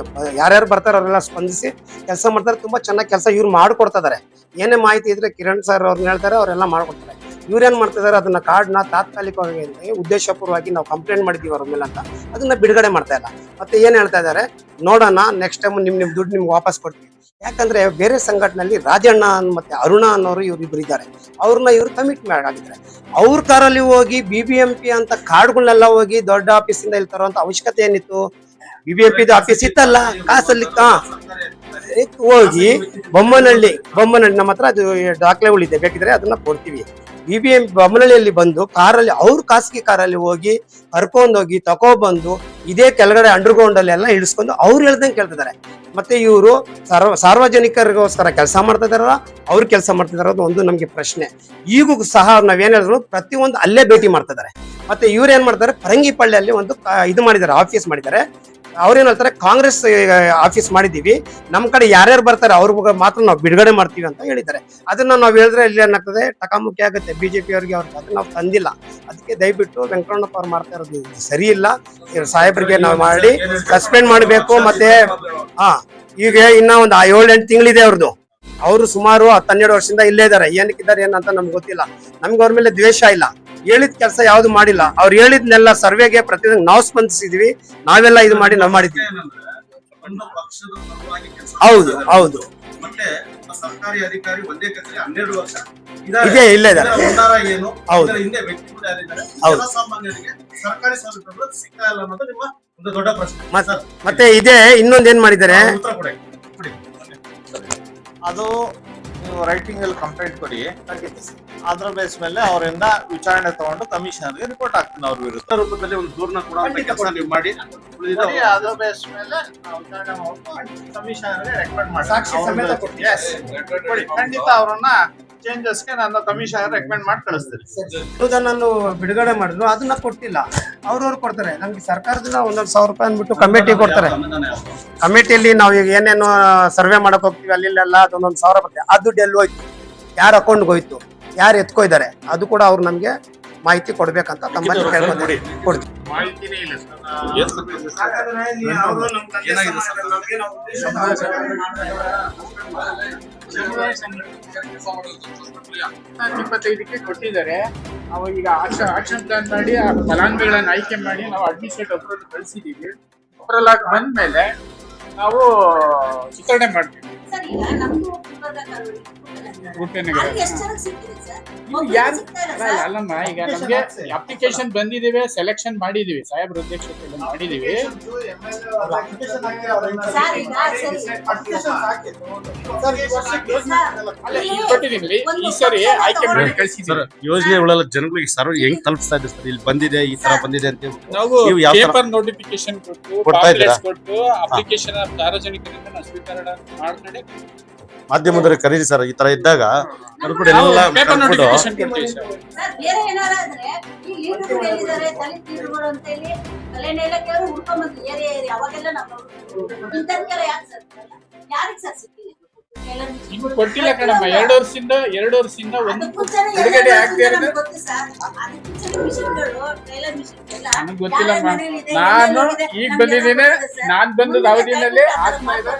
ಯಾರ್ಯಾರು ಬರ್ತಾರೆ ಅವರೆಲ್ಲ ಸ್ಪಂದಿಸಿ ಕೆಲಸ ಮಾಡ್ತಾರೆ. ತುಂಬಾ ಚೆನ್ನಾಗಿ ಕೆಲಸ ಇವ್ರು ಮಾಡ್ಕೊಡ್ತಾ ಇದಾರೆ. ಏನೇ ಮಾಹಿತಿ ಇದ್ರೆ ಕಿರಣ್ ಸರ್ ಅವ್ರನ್ನ ಹೇಳ್ತಾರೆ, ಅವರೆಲ್ಲ ಮಾಡ್ಕೊಡ್ತಾರೆ. ಇವ್ರೇನ್ ಮಾಡ್ತಿದ್ದಾರೆ, ಅದನ್ನ ಕಾರ್ಡ್ನ ತಾತ್ಕಾಲಿಕವಾಗಿ ಉದ್ದೇಶಪೂರ್ವವಾಗಿ ನಾವು ಕಂಪ್ಲೇಂಟ್ ಮಾಡಿದೀವಿ ಅವ್ರ ಮೇಲೆ ಅಂತ ಅದನ್ನ ಬಿಡುಗಡೆ ಮಾಡ್ತಾ ಇಲ್ಲ. ಮತ್ತೆ ಏನ್ ಹೇಳ್ತಾ ಇದಾರೆ, ನೋಡೋಣ ನೆಕ್ಸ್ಟ್ ಟೈಮ್ ನಿಮ್ ದುಡ್ಡು ನಿಮ್ಗೆ ವಾಪಸ್ ಕೊಡ್ತೀವಿ. ಯಾಕಂದ್ರೆ ಬೇರೆ ಸಂಘಟನೆಯಲ್ಲಿ ರಾಜಣ್ಣ ಮತ್ತೆ ಅರುಣ ಅನ್ನೋರು ಇವ್ರಿಬ್ರು ಇದ್ದಾರೆ. ಅವ್ರನ್ನ ಇವ್ರು ಕಮಿಟ್ ಆಗಿದ್ದಾರೆ. ಅವ್ರ ಕಾರಲ್ಲಿ ಹೋಗಿ BBMP ಅಂತ ಕಾರ್ಡ್ಗಳನ್ನೆಲ್ಲ ಹೋಗಿ ದೊಡ್ಡ ಆಫೀಸಿಂದ ಇಲ್ಲಿ ತರುವಂತ ಅವಶ್ಯಕತೆ ಏನಿತ್ತು? BBMP ಆಫೀಸ್ ಇತ್ತಲ್ಲ, ಕಾಸಲ್ಲಿ ಹೋಗಿ ಬೊಮ್ಮನಹಳ್ಳಿ ನಮ್ಮ ಹತ್ರ ಅದು ದಾಖಲೆಗಳಿದೆ, ಬೇಕಿದ್ರೆ ಅದನ್ನ ಕೊಡ್ತೀವಿ. BBMP ಬೊಮ್ಮನಹಳ್ಳಿಯಲ್ಲಿ ಬಂದು ಕಾರಲ್ಲಿ, ಅವ್ರ ಖಾಸಗಿ ಕಾರಲ್ಲಿ ಹೋಗಿ ಕರ್ಕೊಂಡೋಗಿ ತಕೊಬಂದು ಇದೇ ಕೆಳಗಡೆ ಅಂಡರ್ಗ್ರೌಂಡ್ ಅಲ್ಲಿ ಎಲ್ಲ ಇಳಿಸ್ಕೊಂಡು ಅವ್ರು ಹೇಳ್ದಂಗೆ ಕೇಳ್ತಿದ್ದಾರೆ. ಮತ್ತೆ ಇವರು ಸಾರ್ವಜನಿಕರಿಗೋಸ್ಕರ ಕೆಲಸ ಮಾಡ್ತಾ ಇದಾರ, ಅವ್ರು ಕೆಲಸ ಮಾಡ್ತಿದಾರ ಒಂದು ನಮ್ಗೆ ಪ್ರಶ್ನೆ. ಈಗೂ ಸಹ ನಾವೇನ್ ಹೇಳಿದ್ರು ಪ್ರತಿಯೊಂದು ಅಲ್ಲೇ ಭೇಟಿ ಮಾಡ್ತಾ ಇದಾರೆ. ಮತ್ತೆ ಇವ್ರು ಏನ್ ಮಾಡ್ತಾರೆ, ಪರಂಗಿಪಳ್ಳಿಯಲ್ಲಿ ಒಂದು ಇದು ಮಾಡಿದ್ದಾರೆ, ಆಫೀಸ್ ಮಾಡಿದ್ದಾರೆ. ಅವ್ರೇನ್ ಹೇಳ್ತಾರೆ, ಕಾಂಗ್ರೆಸ್ ಆಫೀಸ್ ಮಾಡಿದೀವಿ, ನಮ್ ಕಡೆ ಯಾರ್ಯಾರು ಬರ್ತಾರೆ ಅವ್ರಿಗೆ ಮಾತ್ರ ನಾವು ಬಿಡುಗಡೆ ಮಾಡ್ತೀವಿ ಅಂತ ಹೇಳಿದ್ದಾರೆ. ಅದನ್ನ ನಾವು ಹೇಳಿದ್ರೆ ಇಲ್ಲಿ ಏನಾಗ್ತದೆ, ಟಕಾಮುಖಿ ಆಗುತ್ತೆ BJP ಅವ್ರಿಗೆ. ಅದನ್ನ ನಾವು ತಂದಿಲ್ಲ. ಅದಕ್ಕೆ ದಯವಿಟ್ಟು ವೆಂಕಟರಮಣಪ್ಪ ಅವ್ರು ಮಾಡ್ತಾ ಇರೋದು ಸರಿ ಇಲ್ಲ. ಸಾಹೇಬ್ರಿಗೆ ನಾವು ಮಾಡಿ ಸಸ್ಪೆಂಡ್ ಮಾಡಬೇಕು. ಮತ್ತೆ ಈಗ ಇನ್ನ ಒಂದು 7-8 ತಿಂಗಳಿದೆ ಅವ್ರದ್ದು. ಅವರು ಸುಮಾರು 10-12 ವರ್ಷದಿಂದ ಇಲ್ಲೇ ಇದಾರೆ. ಏನಕ್ಕಿದ್ದಾರೆ ಏನಂತ ನಮ್ಗೆ ಗೊತ್ತಿಲ್ಲ. ನಮ್ಗೆ ಅವ್ರ ಮೇಲೆ ದ್ವೇಷ ಇಲ್ಲ. ಹೇಳಿದ ಕೆಲಸ ಯಾವ್ದು ಮಾಡಿಲ್ಲ. ಅವ್ರು ಹೇಳಿದ್ನೆಲ್ಲ ಸರ್ವೆಗೆ ಪ್ರತಿದಿನ ನಾವು ಸ್ಪಂದಿಸಿದ್ವಿ, ನಾವೆಲ್ಲ ಇದು ಮಾಡಿ ನಾವು ಮಾಡಿದ್ವಿ. ಹೌದು
ಮತ್ತೆ ಸರ್ಕಾರಿ ಅಧಿಕಾರಿ ಒಂದೇ ಕಚೇರಿ 12 ವರ್ಷ
ಇದೇ ಇಲ್ಲೇ ಇದ್ದಾರೆ.
ಏನು
ಹೌದು
ಹಿಂದೆ ವ್ಯಕ್ತಿಗಳು ಯಾರಿದ್ದಾರೆ,
ಹೌದು.
ಜನಸಾಮಾನ್ಯರಿಗೆ ಸರ್ಕಾರಿ ಸೌಲಭ್ಯಗಳು ಸಿಗ್ತಾ ಇಲ್ಲ ಅನ್ನೋದು ನಿಮ್ಮ ಒಂದು ದೊಡ್ಡ ಪ್ರಶ್ನೆ.
ಮತ್ತೆ ಇದೇ ಇನ್ನೊಂದೇನ್ ಮಾಡಿದ್ದಾರೆ,
ಉತ್ತರ ಕೊಡಿ. ಅದು ನೀವು ರೈಟಿಂಗ್ ಅಲ್ಲಿ ಕಂಪ್ಲೇಂಟ್ ಕೊಡಿ, ಅದ್ರ ಬೇಸ್ ಮೇಲೆ ಅವರಿಂದ ವಿಚಾರಣೆ ತಗೊಂಡು ಕಮಿಷನರ್ಗೆ ರಿಪೋರ್ಟ್ ಆಗ್ತೀನಿ ಅವ್ರ ವಿರುದ್ಧ ರೂಪದಲ್ಲಿ ಒಂದು ದೂರನ್ನ ಕೊಡುವಂತ ಕೆಲಸ ನೀವು ಮಾಡಿ. ಅದ್ರ ಬೇಸ್ ಮೇಲೆ ವಿಚಾರಣೆ ಮಾಡ್ಕೊಂಡು ಕಮಿಷನರ್ಗೆ ರೆಕಮೆಂಡ್ ಮಾಡಿ ಸಾಕ್ಷಿ ಸಮೇತ ಕೊಡಿ. ಖಂಡಿತ ಅವರನ್ನ ಚೇಂಜಸ್ಗೆ ನಾನು ಕಮಿಷನರ್ ರೆಕಮೆಂಡ್ ಮಾಡಿ ಕಳಿಸ್ತೀನಿ.
ನಾನು ಬಿಡುಗಡೆ ಮಾಡಿದ್ರು, ಅದನ್ನ ಕೊಟ್ಟಿಲ್ಲ. ಅವ್ರವ್ರು ಕೊಡ್ತಾರೆ. ನಮ್ಗೆ ಸರ್ಕಾರದಿಂದ 1,000 ರೂಪಾಯಿ ಅಂದ್ಬಿಟ್ಟು ಕಮಿಟಿ ಕೊಡ್ತಾರೆ. ಕಮಿಟಿಯಲ್ಲಿ ನಾವು ಈಗ ಏನೇನು ಸರ್ವೆ ಮಾಡಕ್ ಹೋಗ್ತೀವಿ ಅಲ್ಲೆಲ್ಲ ಅದೊಂದೊಂದು 1,000 ಬರುತ್ತೆ. ಆ ದುಡ್ಡು ಎಲ್ಲಿ ಹೋಯ್ತು, ಯಾರ ಅಕೌಂಟ್ಗೆ ಹೋಯ್ತು, ಯಾರು ಎತ್ಕೊಯ್ದಾರೆ, ಅದು ಕೂಡ ಅವ್ರು ನಮ್ಗೆ ಮಾಹಿತಿ ಕೊಡ್ಬೇಕಂತ ತಮ್ಮಲ್ಲಿ ಕೇಳ್ಕೊತೀನಿ. ಕೊಡ್ತೀನಿ.
ಮಾಹಿತಿನೇ ಇಲ್ಲ ಸರ್.
ಏನಾಗಿದೆ ಸರ್?
ನಾನು 25ಕ್ಕೆ ಕೊಟ್ಟಿದ್ದಾರೆ. ಅವಾಗ ಈಗ ಆಕ್ಷನ್ ಪ್ಲಾನ್ ಮಾಡಿ ಆ ಫಲಾನುಭವಿಗಳನ್ನ ಆಯ್ಕೆ ಮಾಡಿ ನಾವು ಅಡ್ಮಿನಿಸ್ಟ್ರೇಟಿವ್ ಅಪ್ರೂವಲ್ ಕಳಿಸಿದೀವಿ. ಅಪ್ರೂವಲ್ ಆಗಿ ಬಂದ್ಮೇಲೆ ನಾವು ವಿತರಣೆ ಮಾಡ್ತೀವಿ.
ಸರ್, ಈಗ ನಮ್ದು
ಗುಟ್ಟೆನಗರ
ಅಲ್ಲಿ ಎಷ್ಟು ಜನಕ್ಕೆ ಸಿಕ್ಕಿದೆ ಸರ್?
ಇನ್ನು
ಒಬ್ರಿಗೆ
ಯಾರು
ಸಿಗ್ತಾ ಇಲ್ಲ ಸರ್.
ಅಲ್ಲಮ್ಮ, ಈಗ ನಮ್ಗೆ ಅಪ್ಲಿಕೇಶನ್ ಬಂದಿದ್ದೇವೆ, ಸೆಲೆಕ್ಷನ್ ಮಾಡಿದೀವಿ, ಸಾಹೇಬ್ರ ಅಧ್ಯಕ್ಷತೆಯಲ್ಲಿ ಮಾಡಿದೀವಿ.
ಸರ್, ಈಗ
ಅಲ್ಲ, ಈಗ ಕೊಟ್ಟಿದ್ದೀವಿ. ಈ ಸರಿ ಆಯ್ಕೆ ಮಾಡಿ ಕಳಿಸಿದ್ದೀವಿ.
ಯೋಜನೆಗಳೆಲ್ಲ ಜನಗಳಿಗೆ ಸರ್ವ ಹೆಂಗ್ ತಲುಪಿಸ್ತಾ ಇದೆ ಸರ್? ಇಲ್ಲಿ ಬಂದಿದೆ, ಈ ತರ ಬಂದಿದೆ ಅಂತ
ನಾವು
ನೀವು ಯಾವ ತರ
ಪೇಪರ್ ನೋಟಿಫಿಕೇಶನ್ ಕೊಟ್ಟು
ಕೊಡ್ತಾ ಇದ್ದೀರಾ?
pamphlets ಕೊಟ್ಟು ಅಪ್ಲಿಕೇಶನ್ ಸಾರ್ವಜನಿಕರಿಂದ ನಾವು ಸ್ವೀಕರಣ ಮಾಡ್ಕೊಂಡೆ
ಮಾಧ್ಯಮದಲ್ಲಿ ಕರೀರಿ ಸರ್. ಈ ತರ ಇದ್ದಾಗ ಕರ್ಬಿಟ್ಟು ಎಲ್ಲ
ಪೇಪರ್
ಕರ್ಬಿಟ್ಟು
ನೋಟಿಫಿಕೇಶನ್ ಕೊಡ್ತೀವಿ ಸರ್.
ಸರ್, ಬೇರೆ ಏನಾರಾದ್ರೆ ಈ ಲೀಡರ್ಗಳು ಹೇಳಿದ್ದಾರೆ, ದಲಿತ ಲೀಡರ್ಗಳು ಅಂತ ಹೇಳಿ ಕಲೆನೇಲಕ್ಕೆ ಅವರು ಹುಡ್ಕೊಂಡ್ಬಂದ್ರು ಏರಿಯಾ ಅವಾಗೆಲ್ಲ ನಾವು ಇಂಥದ್ಕೆಲ್ಲ ಯಾಕೆ ಸರ್ ಯಾರಿಗೆ ಸರ್ ಸಿಕ್ಕಿದೆ?
ಇನ್ನು ಕೊಟ್ಟಿಲ್ಲ ಕಣಮ್ಮ. 2 ವರ್ಷದಿಂದ ಒಂದು ಬಿಡುಗಡೆ ಆಗ್ತಾ ಇರೋದು ನನಗೆ ಗೊತ್ತಿಲ್ಲಮ್ಮ. ನಾನು ಈಗ ಬಂದಿದ್ದೀನಿ. ನಾನ್ ಬಂದದ ಅವಧಿನಲ್ಲಿ ಆಗ್ತಾ ಇದೆ.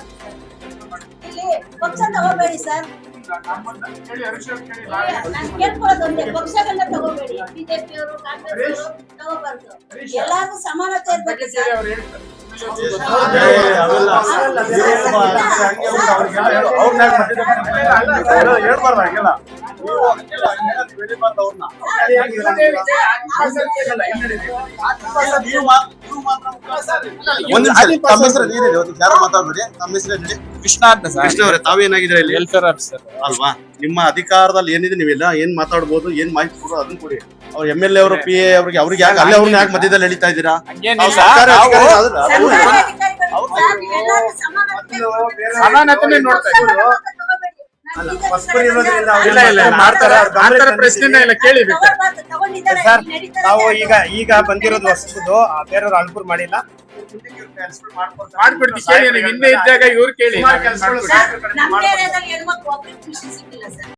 ಪಕ್ಷ ತಗೋಬೇಡಿ ಸರ್. ನಾನು ಕೇಳ್ಕೊಳ್ಳೋದು ಒಂದೇ, ಪಕ್ಷಗಳನ್ನ ತಗೋಬೇಡಿ. ಬಿಜೆಪಿ ಅವರು, ಕಾಂಗ್ರೆಸ್ ಅವರು ತಗೋಬಾರ್ದು. ಎಲ್ಲಾರ್ಗೂ ಸಮಾನತೆ ಇರ್ಬೇಕು ಸರ್.
ಕೃಷ್ಣ ಅಂತ ಸರ್,
ಕೃಷ್ಣ ಅವರೇ, ತಾವೇನಾಗಿದ್ರೆ ಇಲ್ಲಿ
ವೆಲ್ಫೇರ್ ಆಫೀಸರ್
ಅಲ್ವಾ? ನಿಮ್ಮ ಅಧಿಕಾರದಲ್ಲಿ ಏನಿದೆ ನೀವೆಲ್ಲ ಏನ್ ಮಾತಾಡ್ಬೋದು, ಏನ್ ಮಾಹಿತಿ ಕೊಡೋ ಅದನ್ನ ಕೊಡಿ. ಅವ್ರು MLA ಅವರು, PA ಅವ್ರಿಗೆ ಯಾಕೆ ಅಲ್ಲೇ ಅವ್ರನ್ನ ಯಾಕೆ ಮಧ್ಯದಲ್ಲಿ ಎಳಿತಾ ಇದ್ದೀರಾ?
ಹಂಗೇನಿಲ್ಲ.
ಸರ್ಕಾರಿ
ನಾವು
ಅಧಿಕಾರಿ ಆದ್ರೆ
ಸರ್ಕಾರಿ ಅಧಿಕಾರಿಗಳು ಸರ್, ನೀವೆಲ್ಲರೂ ಸಮಾನತೆ
ಸಮಾನತೆನೇ ನೋಡ್ತಾ ಇದ್ದೀವಿ. ಇಲ್ಲ ಇಲ್ಲ ಇಲ್ಲ, ಆ ತರ ಪ್ರಶ್ನೆನೇ ಇಲ್ಲ, ಕೇಳಿ ಬೇಕಾದ್ರೆ.
ಸರ್,
ನಾವು ಈಗ ಬಂದಿರೋದು ಹೊಸದು, ಬೇರೆಯವ್ರು ಅನುಕೂಲ ಮಾಡಿಲ್ಲ.
ಮಾಡ್ಕೊಡ್ತೀವಿ, ಕೇಳಿ. ನೀವು ಹಿಂದೆ ಇದ್ದಾಗ ಇವ್ರು ಕೇಳಿ.
ನಮ್ಮ ಏರಿಯಾದಲ್ಲಿ ಹೆಣ್ಮಕ್ಳು ಒಬ್ರಿಗೆ ಖುಷಿ ಸಿಕ್ಕಿಲ್ಲ ಸರ್.